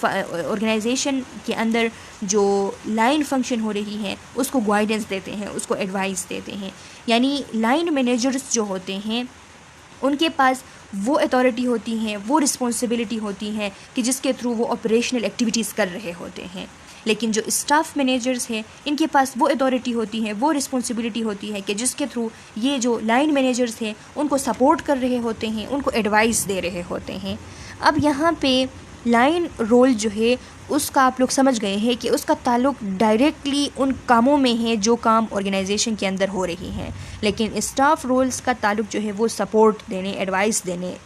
ऑर्गेनाइजेशन के अंदर जो लाइन फंक्शन हो रही है उसको गाइडेंस देते हैं, उसको एडवाइस देते हैं। यानी लाइन मैनेजर्स जो होते हैं उनके पास वो अथॉरिटी होती हैं, वो रिस्पॉन्सिबिलिटी होती हैं कि जिसके थ्रू वो ऑपरेशनल एक्टिविटीज़ कर रहे होते हैं। लेकिन जो स्टाफ मैनेजर्स हैं इनके पास वो अथॉरिटी होती है, वो रिस्पॉन्सिबिलिटी होती है कि जिसके थ्रू ये जो लाइन मैनेजर्स हैं उनको सपोर्ट कर रहे होते हैं, उनको एडवाइस दे रहे होते हैं। अब यहाँ पे लाइन रोल जो है उसका आप लोग समझ गए हैं कि उसका ताल्लुक डायरेक्टली उन कामों में है जो काम ऑर्गेनाइजेशन के अंदर हो रही हैं, लेकिन स्टाफ रोल्स का ताल्लुक जो है वो सपोर्ट देने, एडवाइस देने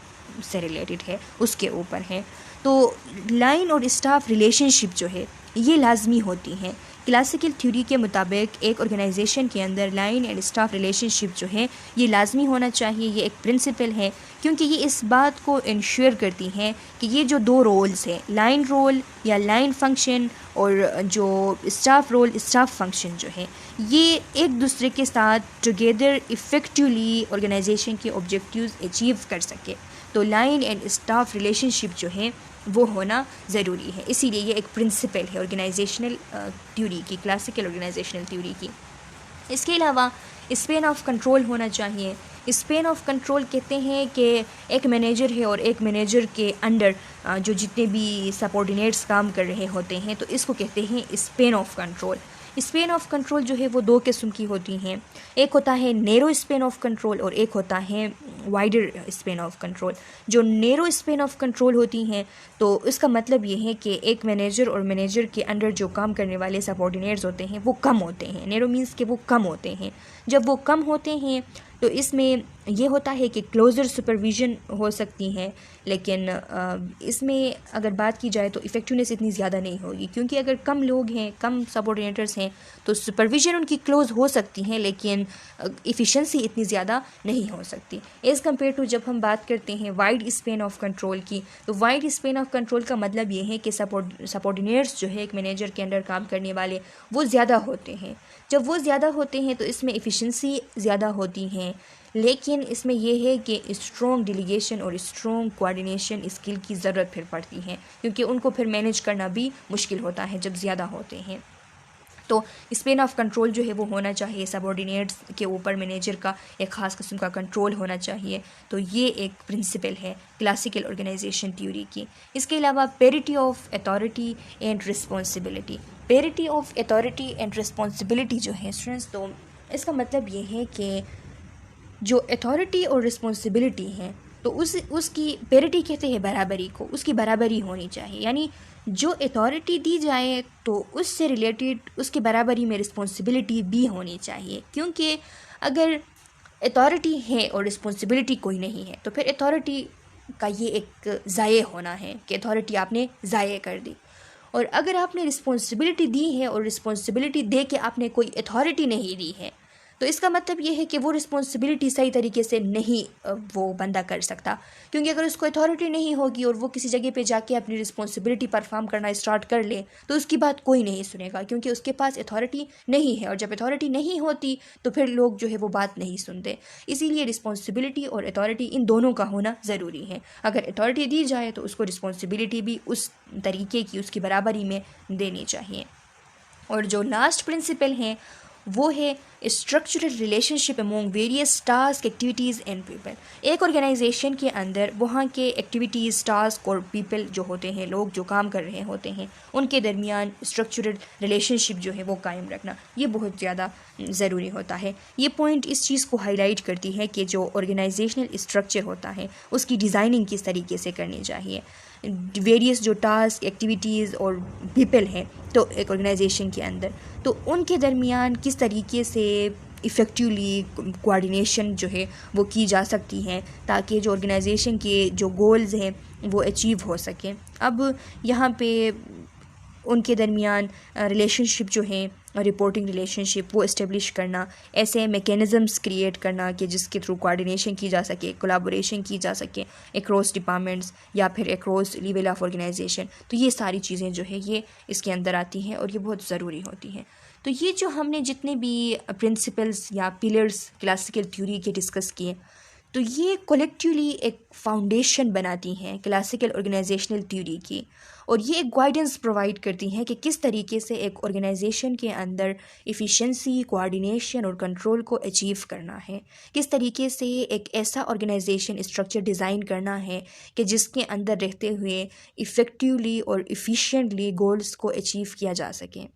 से रिलेटेड है, उसके ऊपर है। तो लाइन और स्टाफ रिलेशनशिप जो है ये लाजमी होती हैं। क्लासिकल थ्योरी के मुताबिक एक ऑर्गेनाइजेशन के अंदर लाइन एंड स्टाफ रिलेशनशिप जो है ये लाजमी होना चाहिए, ये एक प्रिंसिपल है, क्योंकि ये इस बात को इंश्योर करती हैं कि ये जो दो रोल्स हैं, लाइन रोल या लाइन फंक्शन और जो स्टाफ रोल, स्टाफ फंक्शन जो है, ये एक दूसरे के साथ टुगेदर इफ़ेक्टिवली ऑर्गेनाइजेशन के ऑब्जेक्टिव्स अचीव कर सके। तो लाइन एंड स्टाफ रिलेशनशिप जो है वो होना ज़रूरी है, इसीलिए ये एक प्रिंसिपल है ऑर्गेनाइजेशनल थ्योरी की, क्लासिकल ऑर्गेनाइजेशनल थ्योरी की। इसके अलावा स्पेन ऑफ कंट्रोल होना चाहिए। स्पेन ऑफ कंट्रोल कहते हैं कि एक मैनेजर है और एक मैनेजर के अंडर जो जितने भी सबऑर्डिनेट्स काम कर रहे होते हैं, तो इसको कहते हैं span of control. Span of control जो है वो दो किस्म की होती हैं, एक होता है नैरो स्पेन ऑफ कंट्रोल और एक होता है वाइडर स्पेन ऑफ कंट्रोल। जो नैरो स्पेन ऑफ कंट्रोल होती हैं तो इसका मतलब ये है कि एक मैनेजर और मैनेजर के अंडर जो काम करने वाले सबऑर्डिनेट्स होते हैं वो कम होते हैं। नैरो मीन्स कि वो कम होते हैं। जब वो कम होते हैं तो इसमें ये होता है कि क्लोज़र सुपरविज़न हो सकती है, लेकिन इसमें अगर बात की जाए तो इफ़ेक्टिवनेस इतनी ज़्यादा नहीं होगी, क्योंकि अगर कम लोग हैं, कम सबऑर्डिनेटर्स हैं, तो सुपरविज़न उनकी क्लोज़ हो सकती हैं लेकिन इफ़िशेंसी इतनी ज़्यादा नहीं हो सकती एज़ कम्पेयर टू जब हम बात करते हैं वाइड स्पेन ऑफ कंट्रोल की। तो वाइड स्पेन ऑफ कंट्रोल का मतलब ये है कि सबऑर्डिनेट्स जो है एक मैनेजर के अंडर काम करने वाले वो ज़्यादा होते हैं। जब वो ज़्यादा होते हैं तो इसमें एफिशिएंसी ज़्यादा होती हैं, लेकिन इसमें यह है कि स्ट्रॉन्ग डेलीगेशन और स्ट्रॉन्ग कोऑर्डिनेशन स्किल की ज़रूरत फिर पड़ती है, क्योंकि उनको फिर मैनेज करना भी मुश्किल होता है जब ज़्यादा होते हैं। तो स्पेन ऑफ कंट्रोल जो है वो होना चाहिए, सबऑर्डिनेट्स के ऊपर मैनेजर का एक ख़ास किस्म का कंट्रोल होना चाहिए। तो ये एक प्रिंसिपल है क्लासिकल ऑर्गेनाइजेशन थ्योरी की। इसके अलावा parity of authority and responsibility. Parity of authority and responsibility जो है स्टूडेंट्स, तो इसका मतलब ये है कि जो अथॉरिटी और रिस्पॉन्सिबिलिटी है तो उसकी पेरिटी कहते हैं बराबरी को, उसकी बराबरी होनी चाहिए। यानी जो अथॉरिटी दी जाए तो उससे रिलेटेड उसकी बराबरी में रिस्पॉन्सिबिलिटी भी होनी चाहिए, क्योंकि अगर अथॉरिटी है और रिस्पॉन्सिबिलिटी कोई नहीं है तो फिर अथॉरिटी का ये एक ज़ाये होना है कि अथॉरिटी आपने ज़ाये कर दी। और अगर आपने रिस्पॉन्सिबिलिटी दी है और रिस्पॉन्सिबिलिटी दे के आपने कोई अथॉरिटी नहीं दी है तो इसका मतलब ये है कि वो रिस्पॉन्सिबिलिटी सही तरीके से नहीं वो बंदा कर सकता, क्योंकि अगर उसको अथॉरिटी नहीं होगी और वो किसी जगह पे जाके अपनी रिस्पॉन्सिबिलिटी परफॉर्म करना स्टार्ट कर ले तो उसकी बात कोई नहीं सुनेगा, क्योंकि उसके पास अथॉरिटी नहीं है। और जब अथॉरिटी नहीं होती तो फिर लोग जो है वो बात नहीं सुनते। इसीलिए रिस्पॉन्सिबिलिटी और अथॉरिटी इन दोनों का होना ज़रूरी है। अगर अथॉरिटी दी जाए तो उसको रिस्पॉन्सिबिलिटी भी उस तरीके की, उसकी बराबरी में देनी चाहिए। और जो लास्ट प्रिंसिपल है वो है structural relationship among various task, activities and people. एक ऑर्गेनाइजेशन के अंदर वहाँ के एक्टिविटीज़, टास्क और पीपल जो होते हैं, लोग जो काम कर रहे होते हैं, उनके दरमियान स्ट्रक्चरल रिलेशनशिप जो है वो कायम रखना ये बहुत ज़्यादा ज़रूरी होता है। ये पॉइंट इस चीज़ को हाईलाइट करती है कि जो ऑर्गेनाइजेशनल स्ट्रक्चर होता है उसकी डिज़ाइनिंग किस तरीके से करनी चाहिए। वेरियस जो टास्क, एक्टिविटीज़ और पीपल हैं तो एक ऑर्गेनाइजेशन के अंदर, तो उनके दरमियान किस तरीके से इफ़ेक्टिवली कोऑर्डिनेशन जो है वो की जा सकती है ताकि जो ऑर्गेनाइजेशन के जो गोल्स हैं वो अचीव हो सकें। अब यहाँ पे उनके दरमियान रिलेशनशिप जो है, रिपोर्टिंग रिलेशनशिप वो इस्टेब्लिश करना, ऐसे मैकेनिज़म्स क्रिएट करना कि जिसके थ्रू कोऑर्डिनेशन की जा सके, कोलैबोरेशन की जा सके अक्रॉस डिपार्टमेंट्स या फिर अक्रॉस लेवल ऑफ ऑर्गेनाइजेशन। तो ये सारी चीज़ें जो है ये इसके अंदर आती हैं और ये बहुत ज़रूरी होती हैं। तो ये जो हमने जितने भी प्रिंसिपल्स या पिलर्स क्लासिकल थ्योरी के डिस्कस किए, तो ये कलेक्टिवली एक फाउंडेशन बनाती हैं क्लासिकल ऑर्गेनाइजेशनल थ्योरी की, और ये एक गाइडेंस प्रोवाइड करती हैं कि किस तरीके से एक ऑर्गेनाइजेशन के अंदर एफिशिएंसी, कोऑर्डिनेशन और कंट्रोल को अचीव करना है, किस तरीके से एक ऐसा ऑर्गेनाइजेशन स्ट्रक्चर डिज़ाइन करना है कि जिसके अंदर रहते हुए इफ़ेक्टिवली और इफ़िशिएंटली गोल्स को अचीव किया जा सके।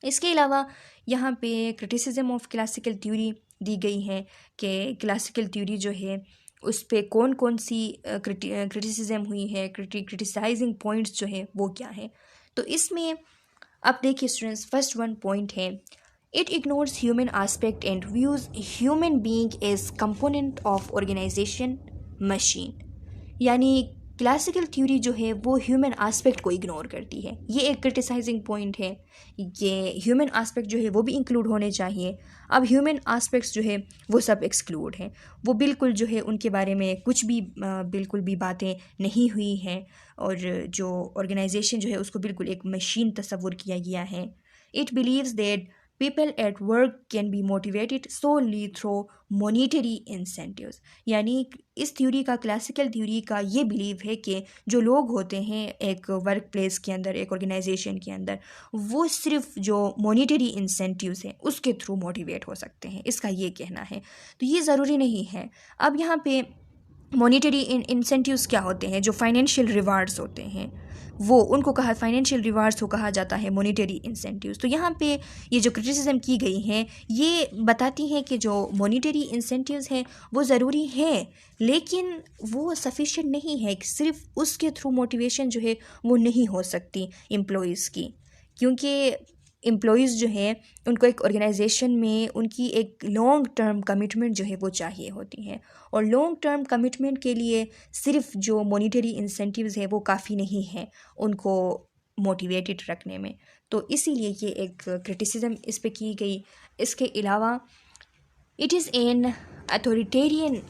इसके अलावा यहाँ पे क्रिटिसिज्म ऑफ क्लासिकल थ्योरी दी गई है कि क्लासिकल थ्योरी जो है उस पे कौन कौन सी क्रिटिसिज्म हुई है, क्रिटिसाइजिंग पॉइंट्स जो है वो क्या है। तो इसमें आप देखिए स्टूडेंट्स, फर्स्ट वन पॉइंट है, it ignores human aspect and views human being as component of organisation machine. यानी क्लासिकल थ्योरी जो है वो ह्यूमन एस्पेक्ट को इग्नोर करती है। ये एक क्रिटिसाइजिंग पॉइंट है, ये ह्यूमन एस्पेक्ट जो है वो भी इंक्लूड होने चाहिए। अब ह्यूमन एस्पेक्ट्स जो है वो सब एक्सक्लूड हैं, वो बिल्कुल जो है उनके बारे में कुछ भी बिल्कुल भी बातें नहीं हुई हैं, और जो ऑर्गेनाइजेशन जो है उसको बिल्कुल एक मशीन तस्वुर किया गया है। It believes that people at work can be motivated solely through monetary incentives। यानी इस थ्योरी का, क्लासिकल थ्योरी का ये बिलीव है कि जो लोग होते हैं एक वर्क प्लेस के अंदर, एक ऑर्गेनाइजेशन के अंदर, वो सिर्फ जो मॉनिटरी इंसेंटिव्स हैं उसके थ्रू मोटिवेट हो सकते हैं, इसका ये कहना है। तो ये ज़रूरी नहीं है। अब यहाँ पे मॉनिटरी इंसेंटिव्स क्या होते हैं? जो फाइनेंशियल रिवार्ड्स होते हैं वो, उनको कहा फाइनेंशियल रिवार्ड्स को कहा जाता है मॉनिटरी इंसेंटिव्स। तो यहाँ पे ये जो क्रिटिसिज्म की गई हैं ये बताती हैं कि जो मॉनिटरी इंसेंटिव्स हैं वो ज़रूरी है, लेकिन वो सफिशिएंट नहीं है। सिर्फ उसके थ्रू मोटिवेशन जो है वो नहीं हो सकती एम्प्लॉइज़ की, क्योंकि एम्प्लॉइज़ जो हैं उनको एक ऑर्गेनाइजेशन में उनकी एक लॉन्ग टर्म कमिटमेंट जो है वो चाहिए होती हैं, और लॉन्ग टर्म कमिटमेंट के लिए सिर्फ जो मॉनिटरी इंसेंटिव्स है वो काफ़ी नहीं है उनको मोटिवेटेड रखने में। तो इसीलिए ये एक क्रिटिसिज्म इस पे की गई। इसके अलावा it is an authoritarian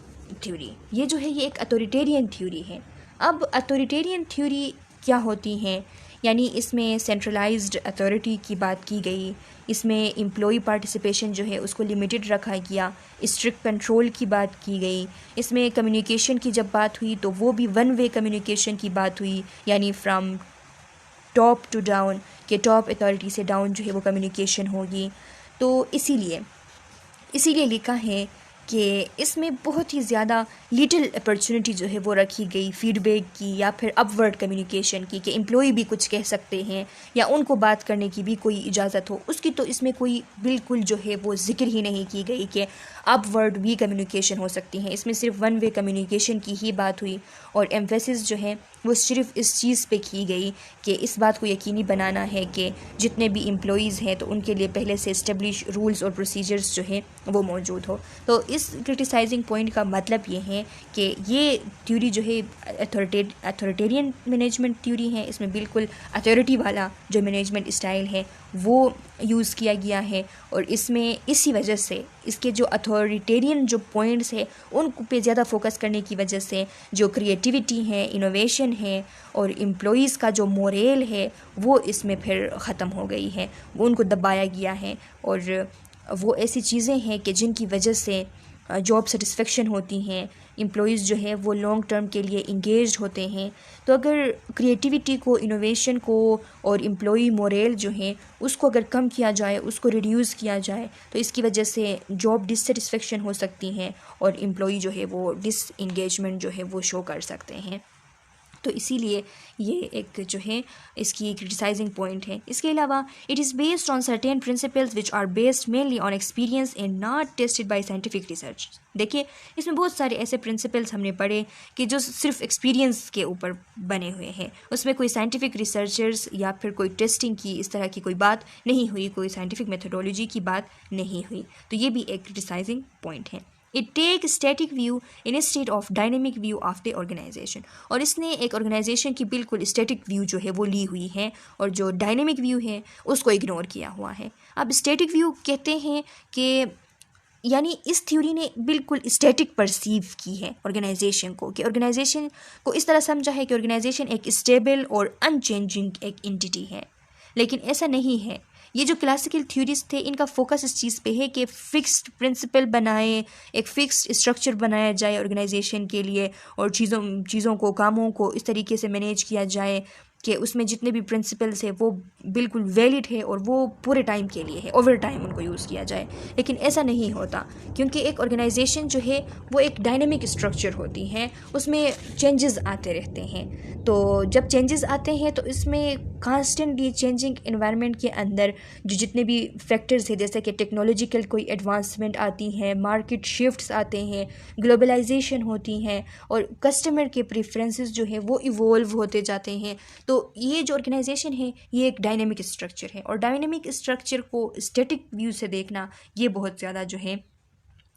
theory. ये जो है ये एक अथॉरिटेरियन थ्योरी है। अब अथॉरिटेरियन थ्योरी क्या होती हैं? यानी इसमें सेंट्रलाइज्ड अथॉरिटी की बात की गई, इसमें एम्प्लॉई पार्टिसिपेशन जो है उसको लिमिटेड रखा गया, स्ट्रिक्ट कंट्रोल की बात की गई, इसमें कम्युनिकेशन की जब बात हुई तो वो भी वन वे कम्युनिकेशन की बात हुई, यानी फ्रॉम टॉप टू डाउन, के टॉप अथॉरिटी से डाउन जो है वो कम्युनिकेशन होगी। तो इसीलिए लिखा है कि इसमें बहुत ही ज़्यादा लिटिल अपॉर्चुनिटी जो है वो रखी गई फीडबैक की या फिर अपवर्ड कम्युनिकेशन की, कि एम्प्लॉई भी कुछ कह सकते हैं या उनको बात करने की भी कोई इजाज़त हो, उसकी तो इसमें कोई बिल्कुल जो है वो जिक्र ही नहीं की गई कि अपवर्ड भी कम्युनिकेशन हो सकती हैं। इसमें सिर्फ वन वे कम्युनिकेशन की ही बात हुई, और एम्फेसिस जो है वो सिर्फ इस चीज़ पे की गई कि इस बात को यकीनी बनाना है कि जितने भी एम्प्लॉइज़ हैं तो उनके लिए पहले से इस्टेब्लिश रूल्स और प्रोसीजर्स जो है वो मौजूद हो। तो इस क्रिटिसाइजिंग पॉइंट का मतलब ये है कि ये थ्योरी जो है अथॉरिटेरियन मैनेजमेंट थ्योरी है। इसमें बिल्कुल अथॉरिटी वाला जो मैनेजमेंट स्टाइल है वो यूज़ किया गया है, और इसमें इसी वजह से इसके जो अथॉरिटेरियन जो पॉइंट्स है उन पे ज़्यादा फोकस करने की वजह से जो क्रिएटिविटी है, इनोवेशन है और एम्प्लॉइज़ का जो मोरल है वो इसमें फिर ख़त्म हो गई है, वो उनको दबाया गया है। और वो ऐसी चीज़ें हैं कि जिनकी वजह से जॉब सेटिस्फेक्शन होती हैं, एम्प्लॉइज़ जो है वो लॉन्ग टर्म के लिए इंगेज्ड होते हैं। तो अगर क्रिएटिविटी को, इनोवेशन को और एम्प्लॉई मोरल जो है उसको अगर कम किया जाए, उसको रिड्यूस किया जाए, तो इसकी वजह से जॉब डिससेटिस्फेक्शन हो सकती हैं और एम्प्लॉई जो है वो डिसएंगेजमेंट जो है वो शो कर सकते हैं। तो इसीलिए ये एक जो है इसकी क्रिटिसाइजिंग पॉइंट है। इसके अलावा it is based on certain principles which are based mainly on experience and not tested by scientific research. देखिए इसमें बहुत सारे ऐसे प्रिंसिपल्स हमने पढ़े कि जो सिर्फ एक्सपीरियंस के ऊपर बने हुए हैं, उसमें कोई साइंटिफिक रिसर्चर्स या फिर कोई टेस्टिंग की इस तरह की कोई बात नहीं हुई, कोई साइंटिफिक मेथोडोलॉजी की बात नहीं हुई। तो ये भी एक क्रिटिसाइजिंग पॉइंट है। It take static view instead of dynamic view of the organisation. और इसने एक ऑर्गेनाइजेशन की बिल्कुल स्टैटिक व्यू जो है वो ली हुई है और जो डायनेमिक व्यू है उसको इग्नोर किया हुआ है। अब स्टैटिक व्यू कहते हैं कि यानी इस थ्योरी ने बिल्कुल स्टैटिक परसीव की है ऑर्गेनाइजेशन को, कि ऑर्गेनाइजेशन को इस तरह समझा है कि ऑर्गेनाइजेशन एक स्टेबल और अनचेंजिंग एक एंटिटी है, लेकिन ऐसा नहीं है। ये जो क्लासिकल थ्योरीज थे इनका फोकस इस चीज़ पे है कि फिक्स्ड प्रिंसिपल बनाए, एक फिक्स्ड स्ट्रक्चर बनाया जाए ऑर्गेनाइजेशन के लिए और चीज़ों को, कामों को इस तरीके से मैनेज किया जाए कि उसमें जितने भी प्रिंसिपल्स है वो बिल्कुल वैलिड है और वो पूरे टाइम के लिए है, ओवर टाइम उनको यूज़ किया जाए। लेकिन ऐसा नहीं होता, क्योंकि एक ऑर्गेनाइजेशन जो है वो एक डायनेमिक स्ट्रक्चर होती है, उसमें चेंजेस आते रहते हैं। तो जब चेंजेस आते हैं तो इसमें कॉन्स्टेंटली चेंजिंग एनवायरनमेंट के अंदर जो जितने भी फैक्टर्स हैं, जैसे कि टेक्नोलॉजिकल कोई एडवांसमेंट आती हैं, मार्केट शिफ्ट्स आते हैं, ग्लोबलाइजेशन होती हैं और कस्टमर के प्रेफरेंसेस जो है वो इवॉल्व होते जाते हैं। तो ये जो ऑर्गेनाइजेशन है ये एक डायनेमिक स्ट्रक्चर है और डायनेमिक स्ट्रक्चर को स्टैटिक व्यू से देखना ये बहुत ज़्यादा जो है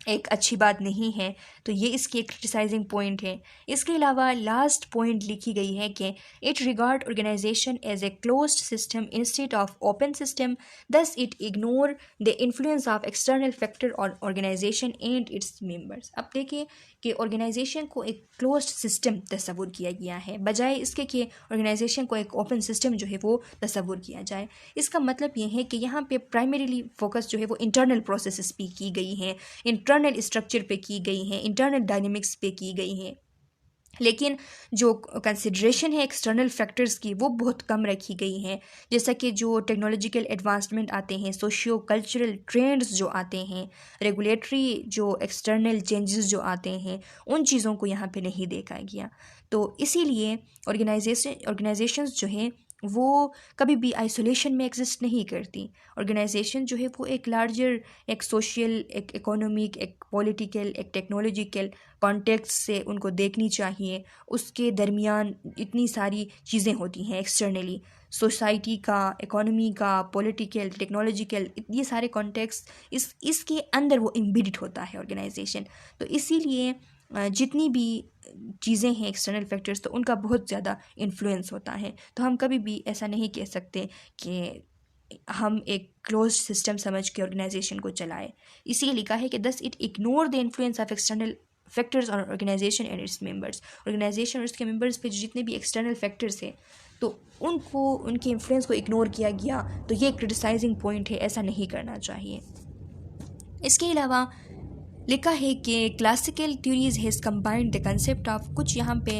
एक अच्छी बात नहीं है। तो ये इसकी एक क्रिटिसाइजिंग पॉइंट है। इसके अलावा लास्ट पॉइंट लिखी गई है कि it regard organisation as a closed system instead of open system, thus it ignore the influence of external factor on organisation and its members. अब देखिए कि ऑर्गेनाइजेशन को एक क्लोज्ड सिस्टम तस्वुर किया गया है, बजाय इसके कि ऑर्गेनाइजेशन को एक ओपन सिस्टम जो है वो तस्वुर किया जाए। इसका मतलब ये है कि यहाँ पे प्राइमरीली फोकस जो है वो इंटरनल प्रोसेसेस पे की गई है, इंटरनल स्ट्रक्चर पे की गई हैं, इंटरनल डायनेमिक्स पे की गई हैं, लेकिन जो कंसिड्रेशन है एक्सटर्नल फैक्टर्स की वो बहुत कम रखी गई हैं। जैसा कि जो टेक्नोलॉजिकल एडवांसमेंट आते हैं, सोशियो कल्चरल ट्रेंड्स जो आते हैं, रेगुलेटरी जो एक्सटर्नल चेंजेस जो आते हैं, उन चीज़ों को यहाँ पे नहीं देखा गया। तो इसीलिए ऑर्गेनाइजेशंस जो हैं वो कभी भी आइसोलेशन में एग्जिस्ट नहीं करती। ऑर्गेनाइजेशन जो है वो एक लार्जर, एक सोशल, एक इकोनॉमिक, एक पॉलिटिकल, एक टेक्नोलॉजिकल कॉन्टेक्स्ट से उनको देखनी चाहिए। उसके दरमियान इतनी सारी चीज़ें होती हैं एक्सटर्नली, सोसाइटी का, इकोनॉमी का, पॉलिटिकल, टेक्नोलॉजिकल, ये सारे कॉन्टेक्स्ट इसके अंदर वो एम्बेडेड होता है ऑर्गेनाइजेशन। तो इसीलिए जितनी भी चीज़ें हैं एक्सटर्नल फैक्टर्स, तो उनका बहुत ज़्यादा इन्फ्लुएंस होता है। तो हम कभी भी ऐसा नहीं कह सकते कि हम एक क्लोज सिस्टम समझ के ऑर्गेनाइजेशन को चलाएं। इसीलिए लिखा है कि thus it ignore the influence of external factors on organisation and its members. Organisation और उसके मेंबर्स पे जितने भी एक्सटर्नल फैक्टर्स हैं तो उनको, उनके इन्फ्लुएंस को इग्नोर किया गया, तो ये क्रिटिसाइजिंग पॉइंट है, ऐसा नहीं करना चाहिए। इसके अलावा लिखा है कि classical theories has combined the concept of, कुछ यहाँ पे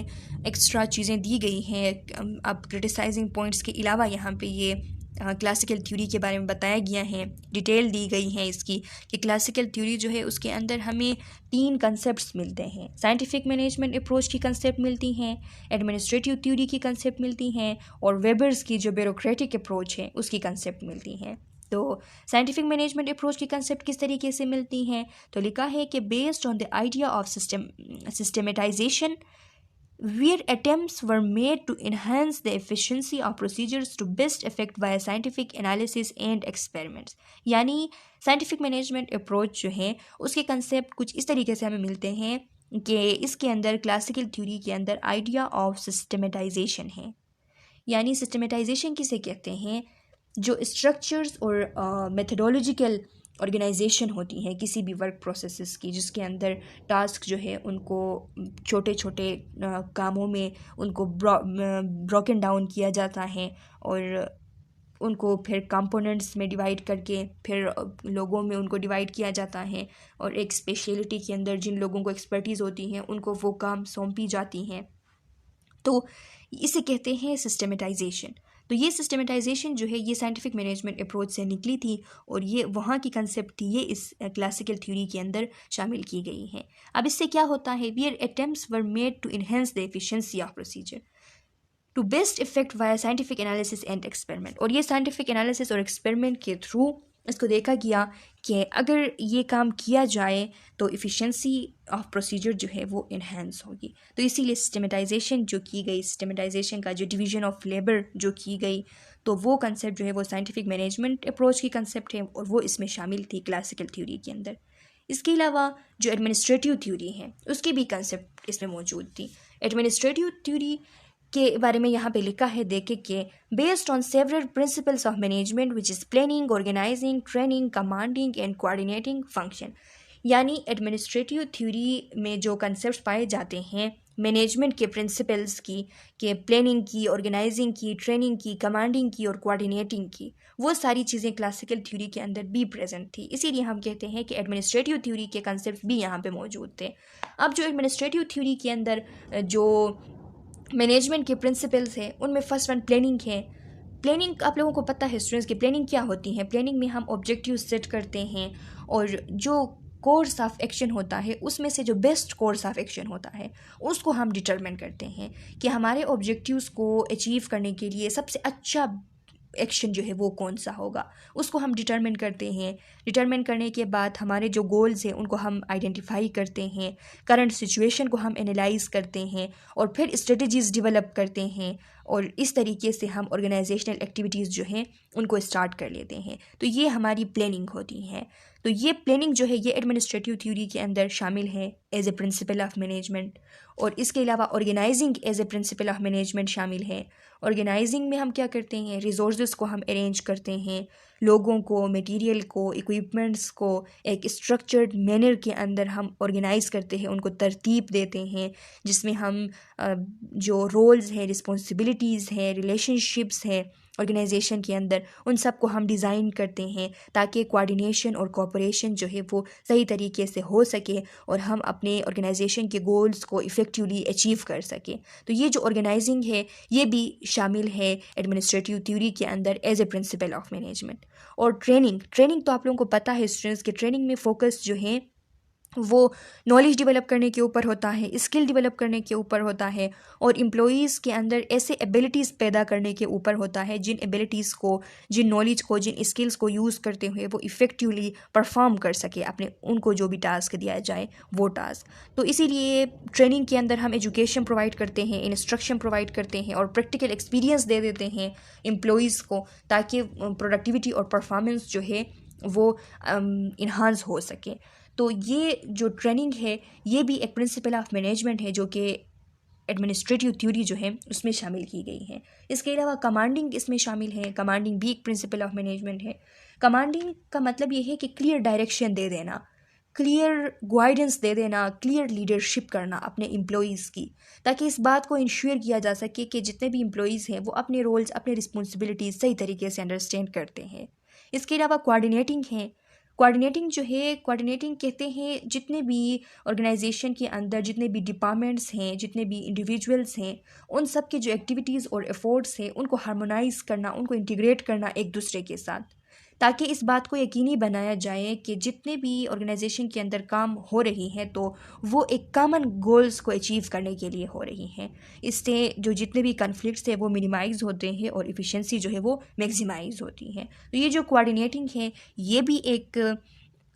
एक्स्ट्रा चीज़ें दी गई हैं। अब क्रिटिसाइजिंग पॉइंट्स के अलावा यहाँ पे ये क्लासिकल थ्योरी के बारे में बताया गया है, डिटेल दी गई है इसकी कि क्लासिकल थ्योरी जो है उसके अंदर हमें 3 कंसेप्ट्स मिलते हैं। साइंटिफिक मैनेजमेंट अप्रोच की कंसेप्ट मिलती हैं, एडमिनिस्ट्रेटिव थ्योरी की कंसेप्ट मिलती हैं और वेबर्स की जो ब्यूरोक्रेटिक अप्रोच है उसकी कंसेप्ट मिलती हैं। तो साइंटिफिक मैनेजमेंट अप्रोच की कंसेप्ट किस तरीके से मिलती हैं, तो लिखा है कि based on the idea of सिस्टमेटाइजेशन where attempts were made to enhance the efficiency of procedures to best effect via scientific analysis and experiments। यानी साइंटिफिक मैनेजमेंट अप्रोच जो है उसके कंसेप्ट कुछ इस तरीके से हमें मिलते हैं कि इसके अंदर, क्लासिकल थ्योरी के अंदर, आइडिया ऑफ सिस्टमेटाइजेशन है। यानी सिस्टमेटाइजेशन किसे कहते हैं, जो स्ट्रक्चर्स और मेथडोलॉजिकल ऑर्गेनाइजेशन होती हैं किसी भी वर्क प्रोसेसेस की, जिसके अंदर टास्क जो है उनको छोटे छोटे कामों में उनको ब्रोकन डाउन किया जाता है और उनको फिर कंपोनेंट्स में डिवाइड करके फिर लोगों में उनको डिवाइड किया जाता है और एक स्पेशलिटी के अंदर जिन लोगों को एक्सपर्टीज़ होती हैं उनको वो काम सौंपी जाती हैं। तो इसे कहते हैं सिस्टमेटाइजेशन। तो ये सिस्टमेटाइजेशन जो है ये साइंटिफिक मैनेजमेंट अप्रोच से निकली थी और ये वहाँ की कंसेप्ट थी, ये इस क्लासिकल थ्योरी के अंदर शामिल की गई हैं। अब इससे क्या होता है, where attempts were made to enhance the efficiency of procedure to best effect via scientific analysis and experiment. और ये साइंटिफिक एनालिसिस और एक्सपेरिमेंट के थ्रू इसको देखा गया कि अगर ये काम किया जाए तो इफ़िशेंसी ऑफ प्रोसीजर जो है वो इन्हेंस होगी। तो इसीलिए सिस्टमेटाइजेशन जो की गई, सिस्टमेटाइजेशन का जो डिवीजन ऑफ लेबर जो की गई, तो वो कंसेप्ट जो है वो साइंटिफिक मैनेजमेंट अप्रोच की कंसेप्ट है और वो इसमें शामिल थी क्लासिकल थ्योरी के अंदर। इसके अलावा जो एडमिनिस्ट्रेटिव थ्योरी है उसकी भी कंसेप्ट इसमें मौजूद थी। एडमिनिस्ट्रेटिव थ्योरी के बारे में यहाँ पे लिखा है, देखे कि based on several principles of management which is planning, organising, training, commanding and coordinating function. यानी एडमिनिस्ट्रेटिव थ्योरी में जो कंसेप्ट पाए जाते हैं मैनेजमेंट के प्रिंसिपल्स की, के प्लानिंग की, ऑर्गेनाइजिंग की, ट्रेनिंग की, कमांडिंग की और कोऑर्डिनेटिंग की, वो सारी चीज़ें क्लासिकल थ्योरी के अंदर भी प्रेजेंट थी। इसीलिए हम कहते हैं कि एडमिनिस्ट्रेटिव थ्योरी के कंसेप्ट भी यहाँ पे मौजूद थे। अब जो एडमिनिस्ट्रेटिव थ्योरी के अंदर जो मैनेजमेंट के प्रिंसिपल्स हैं उनमें फर्स्ट वन प्लानिंग है। प्लानिंग आप लोगों को पता है स्टूडेंट्स की प्लानिंग क्या होती है। प्लानिंग में हम ऑब्जेक्टिव सेट करते हैं और जो कोर्स ऑफ एक्शन होता है उसमें से जो बेस्ट कोर्स ऑफ एक्शन होता है उसको हम डिटरमिन करते हैं कि हमारे ऑब्जेक्टिव्स को अचीव करने के लिए सबसे अच्छा एक्शन जो है वो कौन सा होगा, उसको हम डिटरमिन करते हैं। डिटरमिन करने के बाद हमारे जो गोल्स हैं उनको हम आइडेंटिफाई करते हैं, करंट सिचुएशन को हम एनालाइज करते हैं और फिर स्ट्रेटजीज़ डेवलप करते हैं और इस तरीके से हम ऑर्गेनाइजेशनल एक्टिविटीज़ जो हैं उनको स्टार्ट कर लेते हैं। तो ये हमारी प्लानिंग होती है। तो ये प्लानिंग जो है ये एडमिनिस्ट्रेटिव थ्योरी के अंदर शामिल है as a principle of management. और इसके अलावा organising as a principle of management शामिल है। ऑर्गेनाइजिंग में हम क्या करते हैं, रिसोर्सेज को हम अरेंज करते हैं, लोगों को, मटेरियल को, इक्विपमेंट्स को एक स्ट्रक्चर्ड मैनर के अंदर हम ऑर्गेनाइज करते हैं, उनको तरतीब देते हैं, जिसमें हम जो रोल्स हैं, रिस्पॉन्सिबिलिटीज़ हैं, रिलेशनशिप्स हैं ऑर्गेनाइजेशन के अंदर, उन सब को हम डिज़ाइन करते हैं ताकि कोऑर्डिनेशन और कोऑपरेशन जो है वो सही तरीके से हो सके और हम अपने ऑर्गेनाइजेशन के गोल्स को इफ़ेक्टिवली अचीव कर सकें। तो ये जो ऑर्गेनाइजिंग है ये भी शामिल है एडमिनिस्ट्रेटिव थ्योरी के अंदर as a principle of management. और ट्रेनिंग तो आप लोगों को पता है स्टूडेंट्स के ट्रेनिंग में फोकस जो है वो नॉलेज डेवलप करने के ऊपर होता है, स्किल डेवलप करने के ऊपर होता है और एम्प्लॉयज़ के अंदर ऐसे एबिलिटीज़ पैदा करने के ऊपर होता है जिन एबिलिटीज़ को, जिन नॉलेज को, जिन स्किल्स को यूज़ करते हुए वो इफ़ेक्टिवली परफॉर्म कर सके अपने, उनको जो भी टास्क दिया जाए वो टास्क। तो इसीलिए ट्रेनिंग के अंदर हम एजुकेशन प्रोवाइड करते हैं, इंस्ट्रक्शन प्रोवाइड करते हैं और प्रैक्टिकल एक्सपीरियंस दे देते हैं एम्प्लॉयज़ को ताकि प्रोडक्टिविटी और परफॉर्मेंस जो है वो इन्हांस हो सके। तो ये जो ट्रेनिंग है ये भी एक प्रिंसिपल ऑफ मैनेजमेंट है जो कि एडमिनिस्ट्रेटिव थ्योरी जो है उसमें शामिल की गई है। इसके अलावा कमांडिंग इसमें शामिल है। कमांडिंग भी एक प्रिंसिपल ऑफ मैनेजमेंट है। कमांडिंग का मतलब ये है कि क्लियर डायरेक्शन दे देना, क्लियर गाइडेंस दे देना, क्लियर लीडरशिप करना अपने एम्प्लॉयज़ की, ताकि इस बात को इंश्योर किया जा सके कि जितने भी एम्प्लॉयज़ हैं वो अपने रोल्स, अपने रिस्पॉन्सिबिलिटीज़ सही तरीके से अंडरस्टैंड करते हैं। इसके अलावा कोऑर्डिनेटिंग है। कोऑर्डिनेटिंग जो है, कोऑर्डिनेटिंग कहते हैं जितने भी ऑर्गेनाइजेशन के अंदर जितने भी डिपार्टमेंट्स हैं, जितने भी इंडिविजुअल्स हैं, उन सब के जो एक्टिविटीज़ और एफर्ट्स हैं उनको हार्मोनाइज़ करना, उनको इंटीग्रेट करना एक दूसरे के साथ, ताकि इस बात को यकीनी बनाया जाए कि जितने भी ऑर्गेनाइजेशन के अंदर काम हो रही हैं तो वो एक कॉमन गोल्स को अचीव करने के लिए हो रही हैं। इससे जो जितने भी कन्फ्लिक्ट्स हैं वो मिनिमाइज़ होते हैं और इफ़िशेंसी जो है वो मैक्सिमाइज़ होती है। तो ये जो कोऑर्डिनेटिंग है ये भी एक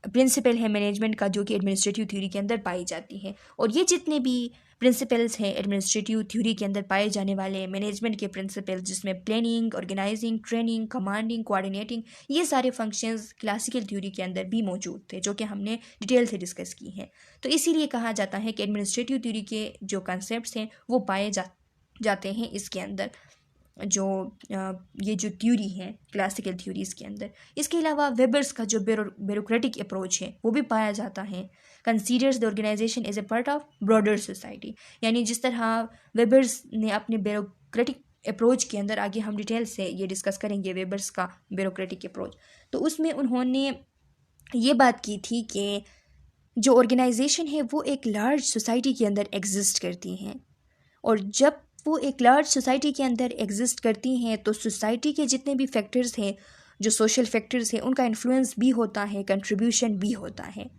प्रिंसिपल है मैनेजमेंट का जो कि एडमिनिस्ट्रेटिव थ्योरी के अंदर पाई जाती है। और ये जितने भी प्रिंसिपल्स हैं एडमिनिस्ट्रेटिव थ्योरी के अंदर पाए जाने वाले मैनेजमेंट के प्रिंसिपल्स, जिसमें planning, organising, training, commanding, coordinating, ये सारे फंक्शंस क्लासिकल थ्योरी के अंदर भी मौजूद थे जो कि हमने डिटेल से डिस्कस की हैं। तो इसीलिए कहा जाता है कि एडमिनिस्ट्रेटिव थ्योरी के जो कॉन्सेप्ट्स हैं वो पाए जाते हैं इसके अंदर, जो ये जो थ्योरी है क्लासिकल थ्योरीज़ के अंदर। इसके अलावा वेबर्स का जो ब्यूरोक्रेटिक अप्रोच है वो भी पाया जाता है। Considers the organisation as a part of broader society, यानी जिस तरह वेबर्स ने अपने ब्यूरोक्रेटिक अप्रोच के अंदर, आगे हम डिटेल से ये डिस्कस करेंगे वेबर्स का ब्यूरोक्रेटिक अप्रोच, तो उसमें उन्होंने ये बात की थी कि जो ऑर्गेनाइजेशन है वो एक लार्ज सोसाइटी के अंदर एग्जिस्ट करती हैं और जब वो एक लार्ज सोसाइटी के अंदर एग्जिस्ट करती हैं तो सोसाइटी के जितने भी फैक्टर्स हैं, जो सोशल फैक्टर्स हैं, उनका इन्फ्लुएंस भी होता है, कंट्रीब्यूशन भी होता है।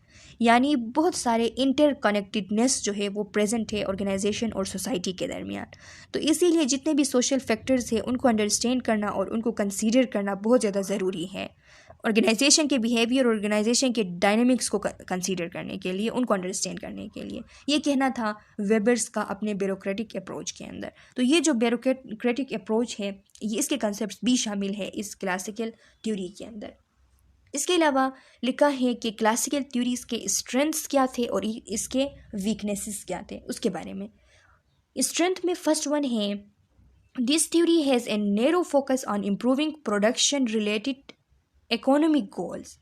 यानी बहुत सारे इंटरकनेक्टेडनेस जो है वो प्रेजेंट है ऑर्गेनाइजेशन और सोसाइटी के दरमियान। तो इसीलिए जितने भी सोशल फैक्टर्स हैं उनको अंडरस्टैंड करना और उनको कंसीडर करना बहुत ज़्यादा ज़रूरी है। ऑर्गेनाइजेशन के बिहेवियर, ऑर्गेनाइजेशन के डायनेमिक्स को कंसीडर करने के लिए, उनको अंडरस्टैंड करने के लिए, ये कहना था वेबर्स का अपने ब्यूरोक्रेटिक अप्रोच के अंदर। तो ये जो ब्यूरोक्रेटिक अप्रोच है ये इसके कंसेप्ट भी शामिल है इस क्लासिकल थ्योरी के अंदर। इसके अलावा लिखा है कि क्लासिकल थ्योरीज के स्ट्रेंथ्स क्या थे और इसके वीकनेसेस क्या थे उसके बारे में। स्ट्रेंथ में फर्स्ट वन है, this theory has a narrow focus on improving production related economic goals.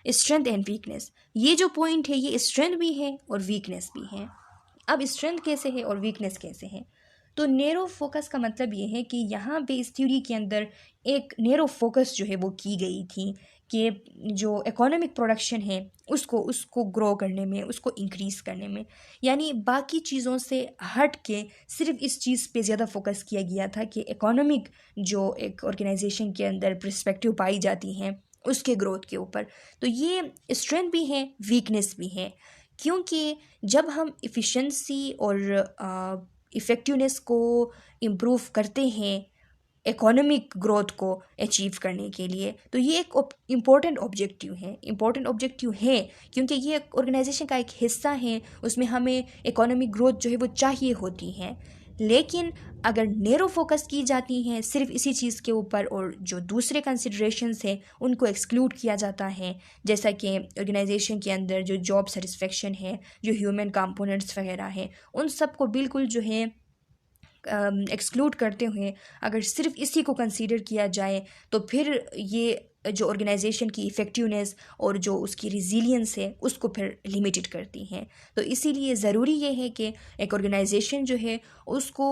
Strength and weakness, ये जो पॉइंट है ये स्ट्रेंथ भी है और वीकनेस भी है। अब स्ट्रेंथ कैसे है और वीकनेस कैसे है? तो नैरो फोकस का मतलब ये है कि यहाँ पे इस थ्योरी के अंदर एक नैरो फोकस जो है वो की गई थी कि जो इकोनॉमिक प्रोडक्शन है उसको ग्रो करने में, उसको इंक्रीज़ करने में, यानी बाकी चीज़ों से हट के सिर्फ इस चीज़ पे ज़्यादा फोकस किया गया था कि इकोनॉमिक जो एक ऑर्गेनाइजेशन के अंदर पर्सपेक्टिव पाई जाती हैं उसके ग्रोथ के ऊपर। तो ये स्ट्रेंथ भी है, वीकनेस भी है, क्योंकि जब हम इफ़िशेंसी और इफ़ेक्टिवनेस को इम्प्रूव करते हैं इकोनॉमिक ग्रोथ को अचीव करने के लिए, तो ये एक इम्पॉर्टेंट ऑब्जेक्टिव है क्योंकि ये एक ऑर्गेनाइजेशन का एक हिस्सा है, उसमें हमें इकोनॉमिक ग्रोथ जो है वो चाहिए होती है। लेकिन अगर नैरो फोकस की जाती है सिर्फ इसी चीज़ के ऊपर और जो दूसरे कंसिडरेशंस हैं उनको एक्सक्लूड किया जाता है, जैसा कि ऑर्गेनाइजेशन के अंदर जो जॉब सेटिस्फेक्शन है, जो ह्यूमन कंपोनेंट्स वगैरह हैं, उन सब को बिल्कुल जो है एक्सक्लूड करते हुए अगर सिर्फ इसी को कंसीडर किया जाए तो फिर ये जो ऑर्गेनाइजेशन की इफ़ेक्टिवनेस और जो उसकी रिजिलियंस है उसको फिर लिमिटेड करती हैं। तो इसीलिए ज़रूरी ये है कि एक ऑर्गेनाइजेशन जो है उसको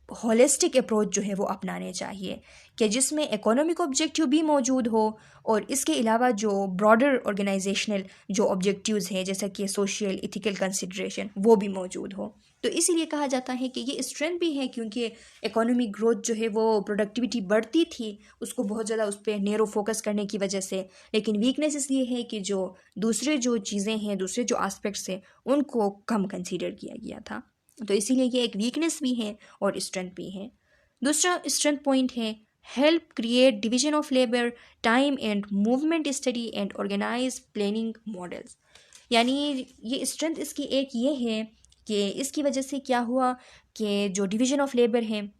होलिस्टिक अप्रोच जो है वो अपनाने चाहिए कि जिसमें इकोनॉमिक ऑब्जेक्टिव भी मौजूद हो और इसके अलावा जो ब्रॉडर ऑर्गेनाइजेशनल जो ऑब्जेक्टिव्स हैं जैसा कि सोशल इथिकल कंसिडरेशन वो भी मौजूद हो। तो इसीलिए कहा जाता है कि ये स्ट्रेंथ भी है क्योंकि इकोनॉमिक ग्रोथ जो है वो प्रोडक्टिविटी बढ़ती थी उसको बहुत ज़्यादा उस पर नैरो फोकस करने की वजह से, लेकिन वीकनेस इसलिए है कि जो दूसरे जो चीज़ें हैं, दूसरे जो एस्पेक्ट्स हैं उनको कम कंसीडर किया गया था। तो इसीलिए ये एक वीकनेस भी है और स्ट्रेंथ भी है। दूसरा स्ट्रेंथ पॉइंट है, help create division of labour, time and movement study and organise planning models. यानी ये स्ट्रेंथ इसकी एक ये है कि इसकी वजह से क्या हुआ कि जो डिवीजन ऑफ लेबर है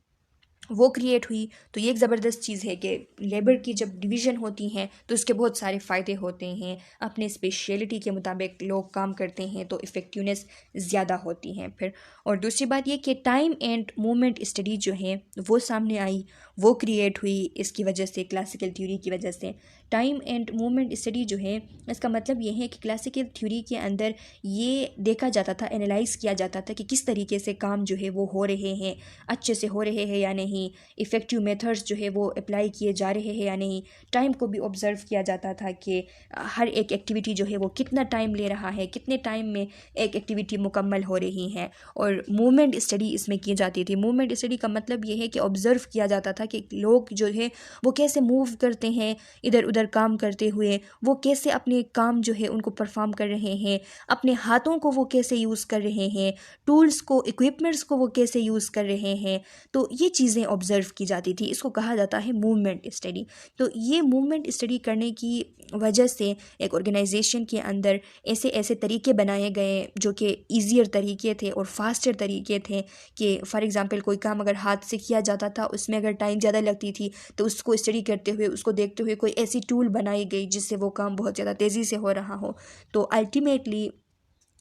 वो क्रिएट हुई। तो ये एक ज़बरदस्त चीज़ है कि लेबर की जब डिवीज़न होती हैं तो उसके बहुत सारे फ़ायदे होते हैं, अपने स्पेशलिटी के मुताबिक लोग काम करते हैं तो इफ़ेक्टिवनेस ज़्यादा होती हैं फिर। और दूसरी बात ये कि टाइम एंड मूवमेंट स्टडी जो है वो सामने आई, वो क्रिएट हुई इसकी वजह से, क्लासिकल थ्योरी की वजह से। टाइम एंड मूवमेंट स्टडी जो है इसका मतलब ये है कि क्लासिकल थ्योरी के अंदर ये देखा जाता था, एनालाइज़ किया जाता था कि किस तरीके से काम जो है वो हो रहे हैं, अच्छे से हो रहे हैं या नहीं, इफ़ेक्टिव मेथड्स जो है वो अप्लाई किए जा रहे हैं या नहीं। टाइम को भी ऑब्ज़र्व किया जाता था कि हर एक एक्टिविटी जो है वो कितना टाइम ले रहा है, कितने टाइम में एक एक्टिविटी मुकम्मल हो रही है। और मूवमेंट स्टडी इसमें की जाती थी। मूवमेंट स्टडी का मतलब ये है कि ऑब्ज़र्व किया जाता था कि लोग जो है वो कैसे मूव करते हैं इधर उधर काम करते हुए, वो कैसे अपने काम जो है उनको परफॉर्म कर रहे हैं, अपने हाथों को वो कैसे यूज़ कर रहे हैं, टूल्स को, इक्विपमेंट्स को वो कैसे यूज़ कर रहे हैं। तो ये चीज़ें ऑब्ज़र्व की जाती थी, इसको कहा जाता है मूवमेंट स्टडी। तो ये मूवमेंट स्टडी करने की वजह से एक ऑर्गेनाइजेशन के अंदर ऐसे ऐसे तरीके बनाए गए जो कि ईज़ियर तरीके थे और फास्टर तरीके थे कि फॉर एग्ज़ाम्पल कोई काम अगर हाथ से किया जाता था उसमें अगर टाइम ज़्यादा लगती थी तो उसको स्टडी करते हुए, उसको देखते हुए कोई ऐसी टूल बनाई गई जिससे वो काम बहुत ज़्यादा तेज़ी से हो रहा हो। तो अल्टीमेटली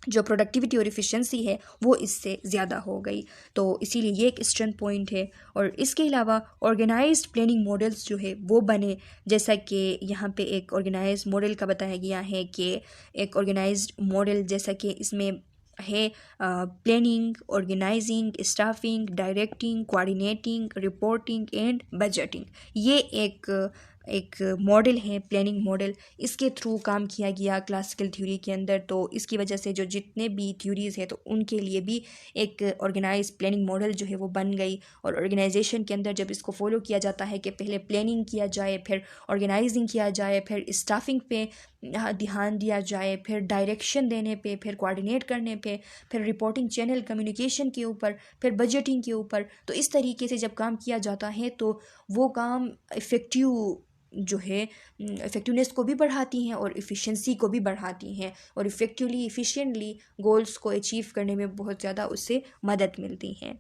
जो प्रोडक्टिविटी और इफ़िशेंसी है वो इससे ज़्यादा हो गई। तो इसीलिए ये एक स्ट्रेंथ पॉइंट है। और इसके अलावा ऑर्गेनाइज्ड प्लानिंग मॉडल्स जो है वो बने, जैसा कि यहाँ पे एक ऑर्गेनाइज्ड मॉडल का बताया गया है कि एक ऑर्गेनाइज्ड मॉडल जैसा कि इसमें है planning, organising, staffing, directing, coordinating, reporting and budgeting. ये एक मॉडल है, प्लानिंग मॉडल। इसके थ्रू काम किया गया क्लासिकल थ्योरी के अंदर। तो इसकी वजह से जो जितने भी थ्योरीज़ है तो उनके लिए भी एक ऑर्गेनाइज प्लानिंग मॉडल जो है वो बन गई। और ऑर्गेनाइजेशन के अंदर जब इसको फॉलो किया जाता है कि पहले प्लानिंग किया जाए, फिर ऑर्गेनाइजिंग किया जाए, फिर स्टाफिंग पे ध्यान दिया जाए, फिर डायरेक्शन देने पे, फिर कोऑर्डिनेट करने पे, फिर रिपोर्टिंग चैनल कम्युनिकेशन के ऊपर, फिर बजटिंग के ऊपर। तो इस तरीके से जब काम किया जाता है तो वो काम जो है इफ़ेक्टिवनेस को भी बढ़ाती हैं और इफ़िशेंसी को भी बढ़ाती हैं और इफ़ेक्टिवली, इफ़िशिएंटली गोल्स को अचीव करने में बहुत ज़्यादा उससे मदद मिलती है।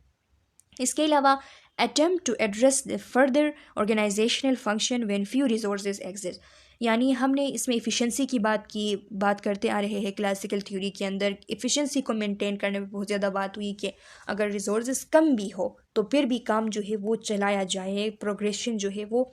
इसके अलावा attempt to address the further organizational function when few resources exist, यानी हमने इसमें एफिशिएंसी की बात करते आ रहे हैं। क्लासिकल थ्योरी के अंदर एफिशिएंसी को मेंटेन करने में बहुत ज़्यादा बात हुई कि अगर रिसोर्सेज कम भी हो तो फिर भी काम जो है वो चलाया जाए, प्रोग्रेशन जो है वो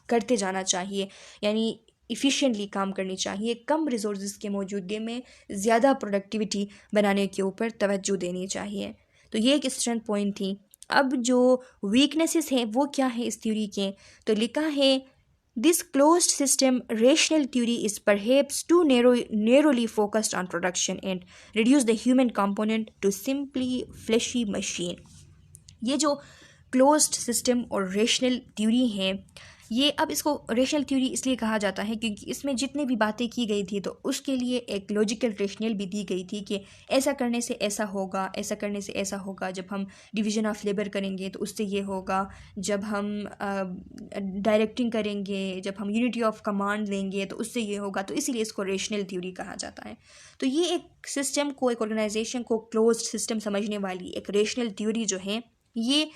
करते जाना चाहिए, यानी इफ़िशिएंटली काम करनी चाहिए। कम रिसोर्सेज के मौजूदगी में ज़्यादा प्रोडक्टिविटी बनाने के ऊपर तवज्जो देनी चाहिए। तो ये एक स्ट्रेंथ पॉइंट थी। अब जो वीकनेसेस हैं वो क्या है इस थ्योरी के, तो लिखा है this closed system rational theory is perhaps too narrowly focused on production and reduce the human component to simply fleshy machine। ये जो क्लोज्ड सिस्टम और रेशनल थ्योरी है, ये अब इसको रेशनल थ्योरी इसलिए कहा जाता है क्योंकि इसमें जितने भी बातें की गई थी तो उसके लिए एक लॉजिकल रेशनल भी दी गई थी कि ऐसा करने से ऐसा होगा, ऐसा करने से ऐसा होगा। जब हम डिवीज़न ऑफ लेबर करेंगे तो उससे ये होगा, जब हम डायरेक्टिंग करेंगे, जब हम यूनिटी ऑफ कमांड लेंगे तो उससे ये होगा। तो इसीलिए इसको रेशनल थ्योरी कहा जाता है। तो ये एक सिस्टम को, एक ऑर्गेनाइजेशन को क्लोज्ड सिस्टम समझने वाली एक रेशनल थ्योरी जो है, ये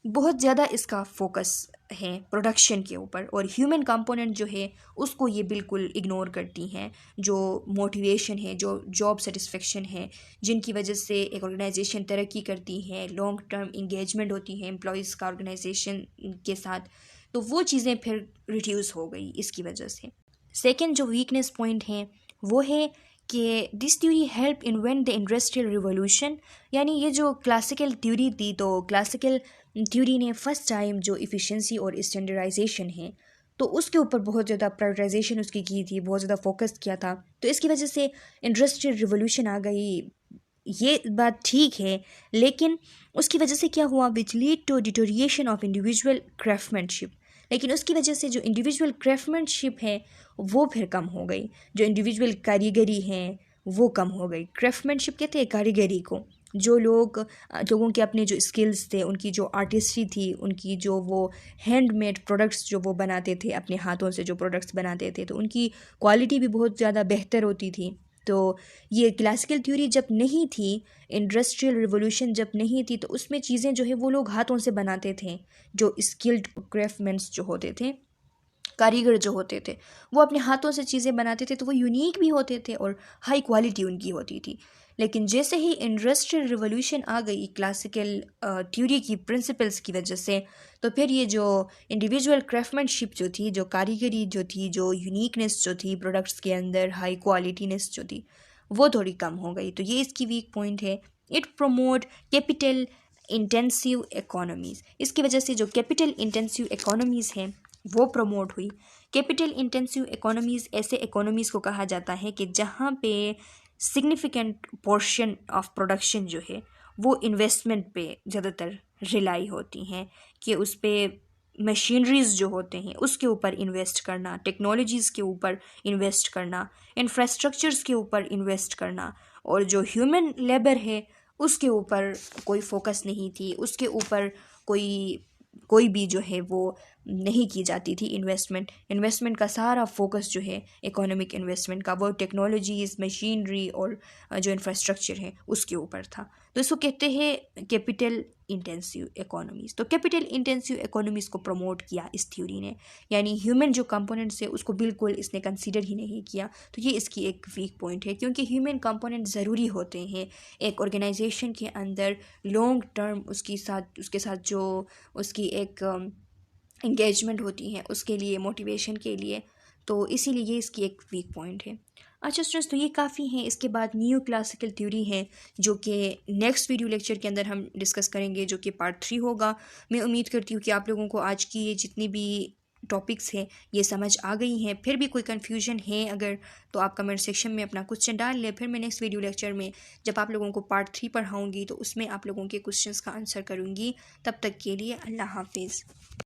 बहुत ज़्यादा इसका फोकस है प्रोडक्शन के ऊपर, और ह्यूमन कंपोनेंट जो है उसको ये बिल्कुल इग्नोर करती हैं। जो मोटिवेशन है, जो जॉब सेटिस्फेक्शन है, जिनकी वजह से एक ऑर्गेनाइजेशन तरक्की करती है, लॉन्ग टर्म इंगेजमेंट होती है एम्प्लॉयज़ का ऑर्गेनाइजेशन के साथ, तो वो चीज़ें फिर रिड्यूस हो गई इसकी वजह से। सेकेंड जो वीकनेस पॉइंट है वो है कि this theory help invent the industrial revolution. यानी ये जो क्लासिकल थ्योरी थी, तो क्लासिकल थ्योरी ने फर्स्ट टाइम जो इफ़िशिएंसी और स्टैंडर्डाइजेशन है तो उसके ऊपर बहुत ज़्यादा प्रायोरिटाइजेशन उसकी की थी, बहुत ज़्यादा फोकस किया था। तो इसकी वजह से इंडस्ट्रियल रिवोल्यूशन आ गई, ये बात ठीक है, लेकिन उसकी वजह से क्या हुआ, which lead to deterioration of individual craftsmanship. लेकिन उसकी वजह से जो इंडिविजुअल क्राफ्टमैनशिप है वो फिर कम हो गई, जो इंडिविजुअल कारीगरी है वो कम हो गई। क्राफ्टमैनशिप कहते हैं कारीगरी को, जो लोगों के अपने जो स्किल्स थे, उनकी जो आर्टिस्ट्री थी, उनकी जो वो हैंडमेड प्रोडक्ट्स जो वो बनाते थे, अपने हाथों से जो प्रोडक्ट्स बनाते थे, तो उनकी क्वालिटी भी बहुत ज़्यादा बेहतर होती थी। तो ये क्लासिकल थ्योरी जब नहीं थी, इंडस्ट्रियल रिवोल्यूशन जब नहीं थी, तो उसमें चीज़ें जो है वो लोग हाथों से बनाते थे। जो स्किल्ड क्राफ्टमैन्स जो होते थे, कारीगर जो होते थे, वो अपने हाथों से चीज़ें बनाते थे, तो वो यूनिक भी होते थे और हाई क्वालिटी उनकी होती थी। लेकिन जैसे ही इंडस्ट्रियल रिवोल्यूशन आ गई क्लासिकल थ्योरी की प्रिंसिपल्स की वजह से, तो फिर ये जो इंडिविजुअल क्राफ्टमैनशिप जो थी, जो कारीगरी जो थी, जो यूनिकनेस जो थी प्रोडक्ट्स के अंदर, हाई क्वालिटीनेस जो थी, वो थोड़ी कम हो गई। तो ये इसकी वीक पॉइंट है। It promote capital intensive economies. इसकी वजह से जो कैपिटल इंटेंसिव इकोनॉमीज़ हैं वो प्रमोट हुई। कैपिटल इंटेंसिव इकोनॉमीज़ ऐसे इकोनॉमीज़ को कहा जाता है कि जहाँ पे सिग्निफिकेंट पोर्शन ऑफ प्रोडक्शन जो है वो इन्वेस्टमेंट पे ज़्यादातर रिलाई होती हैं, कि उस पर मशीनरीज़ जो होते हैं उसके ऊपर इन्वेस्ट करना, टेक्नोलॉजीज़ के ऊपर इन्वेस्ट करना, इंफ्रास्ट्रक्चर्स के ऊपर इन्वेस्ट करना, और जो ह्यूमन लेबर है उसके ऊपर कोई फोकस नहीं थी, उसके ऊपर कोई भी जो है वो नहीं की जाती थी इन्वेस्टमेंट का सारा फोकस जो है इकोनॉमिक इन्वेस्टमेंट का, वो टेक्नोलॉजीज़, मशीनरी और जो इंफ्रास्ट्रक्चर है उसके ऊपर था। तो इसको कहते हैं कैपिटल इंटेंसिव इकोनॉमीज़। तो कैपिटल इंटेंसिव इकोनॉमीज़ को प्रमोट किया इस थ्योरी ने, यानी ह्यूमन जो कंपोनेंट्स है उसको बिल्कुल इसने कंसीडर ही नहीं किया। तो ये इसकी एक वीक पॉइंट है, क्योंकि ह्यूमन कंपोनेंट ज़रूरी होते हैं एक ऑर्गेनाइजेशन के अंदर लॉन्ग टर्म उसके साथ जो उसकी एक इंगेजमेंट होती है उसके लिए, मोटिवेशन के लिए। तो इसीलिए ये इसकी एक वीक पॉइंट है। अच्छा स्टूडेंट्स, तो ये काफ़ी हैं। इसके बाद न्यू क्लासिकल थ्योरी है जो कि नेक्स्ट वीडियो लेक्चर के अंदर हम डिस्कस करेंगे, जो कि पार्ट 3 होगा। मैं उम्मीद करती हूँ कि आप लोगों को आज की ये जितनी भी टॉपिक्स हैं ये समझ आ गई हैं। फिर भी कोई कन्फ्यूजन है अगर, तो आप कमेंट सेक्शन में अपना क्वेश्चन डाल लें। फिर मैं नेक्स्ट वीडियो लेक्चर में जब आप लोगों को पार्ट 3 पढ़ाऊँगी तो उसमें आप लोगों के क्वेश्चंस का आंसर करूँगी। तब तक के लिए अल्लाह हाफिज़।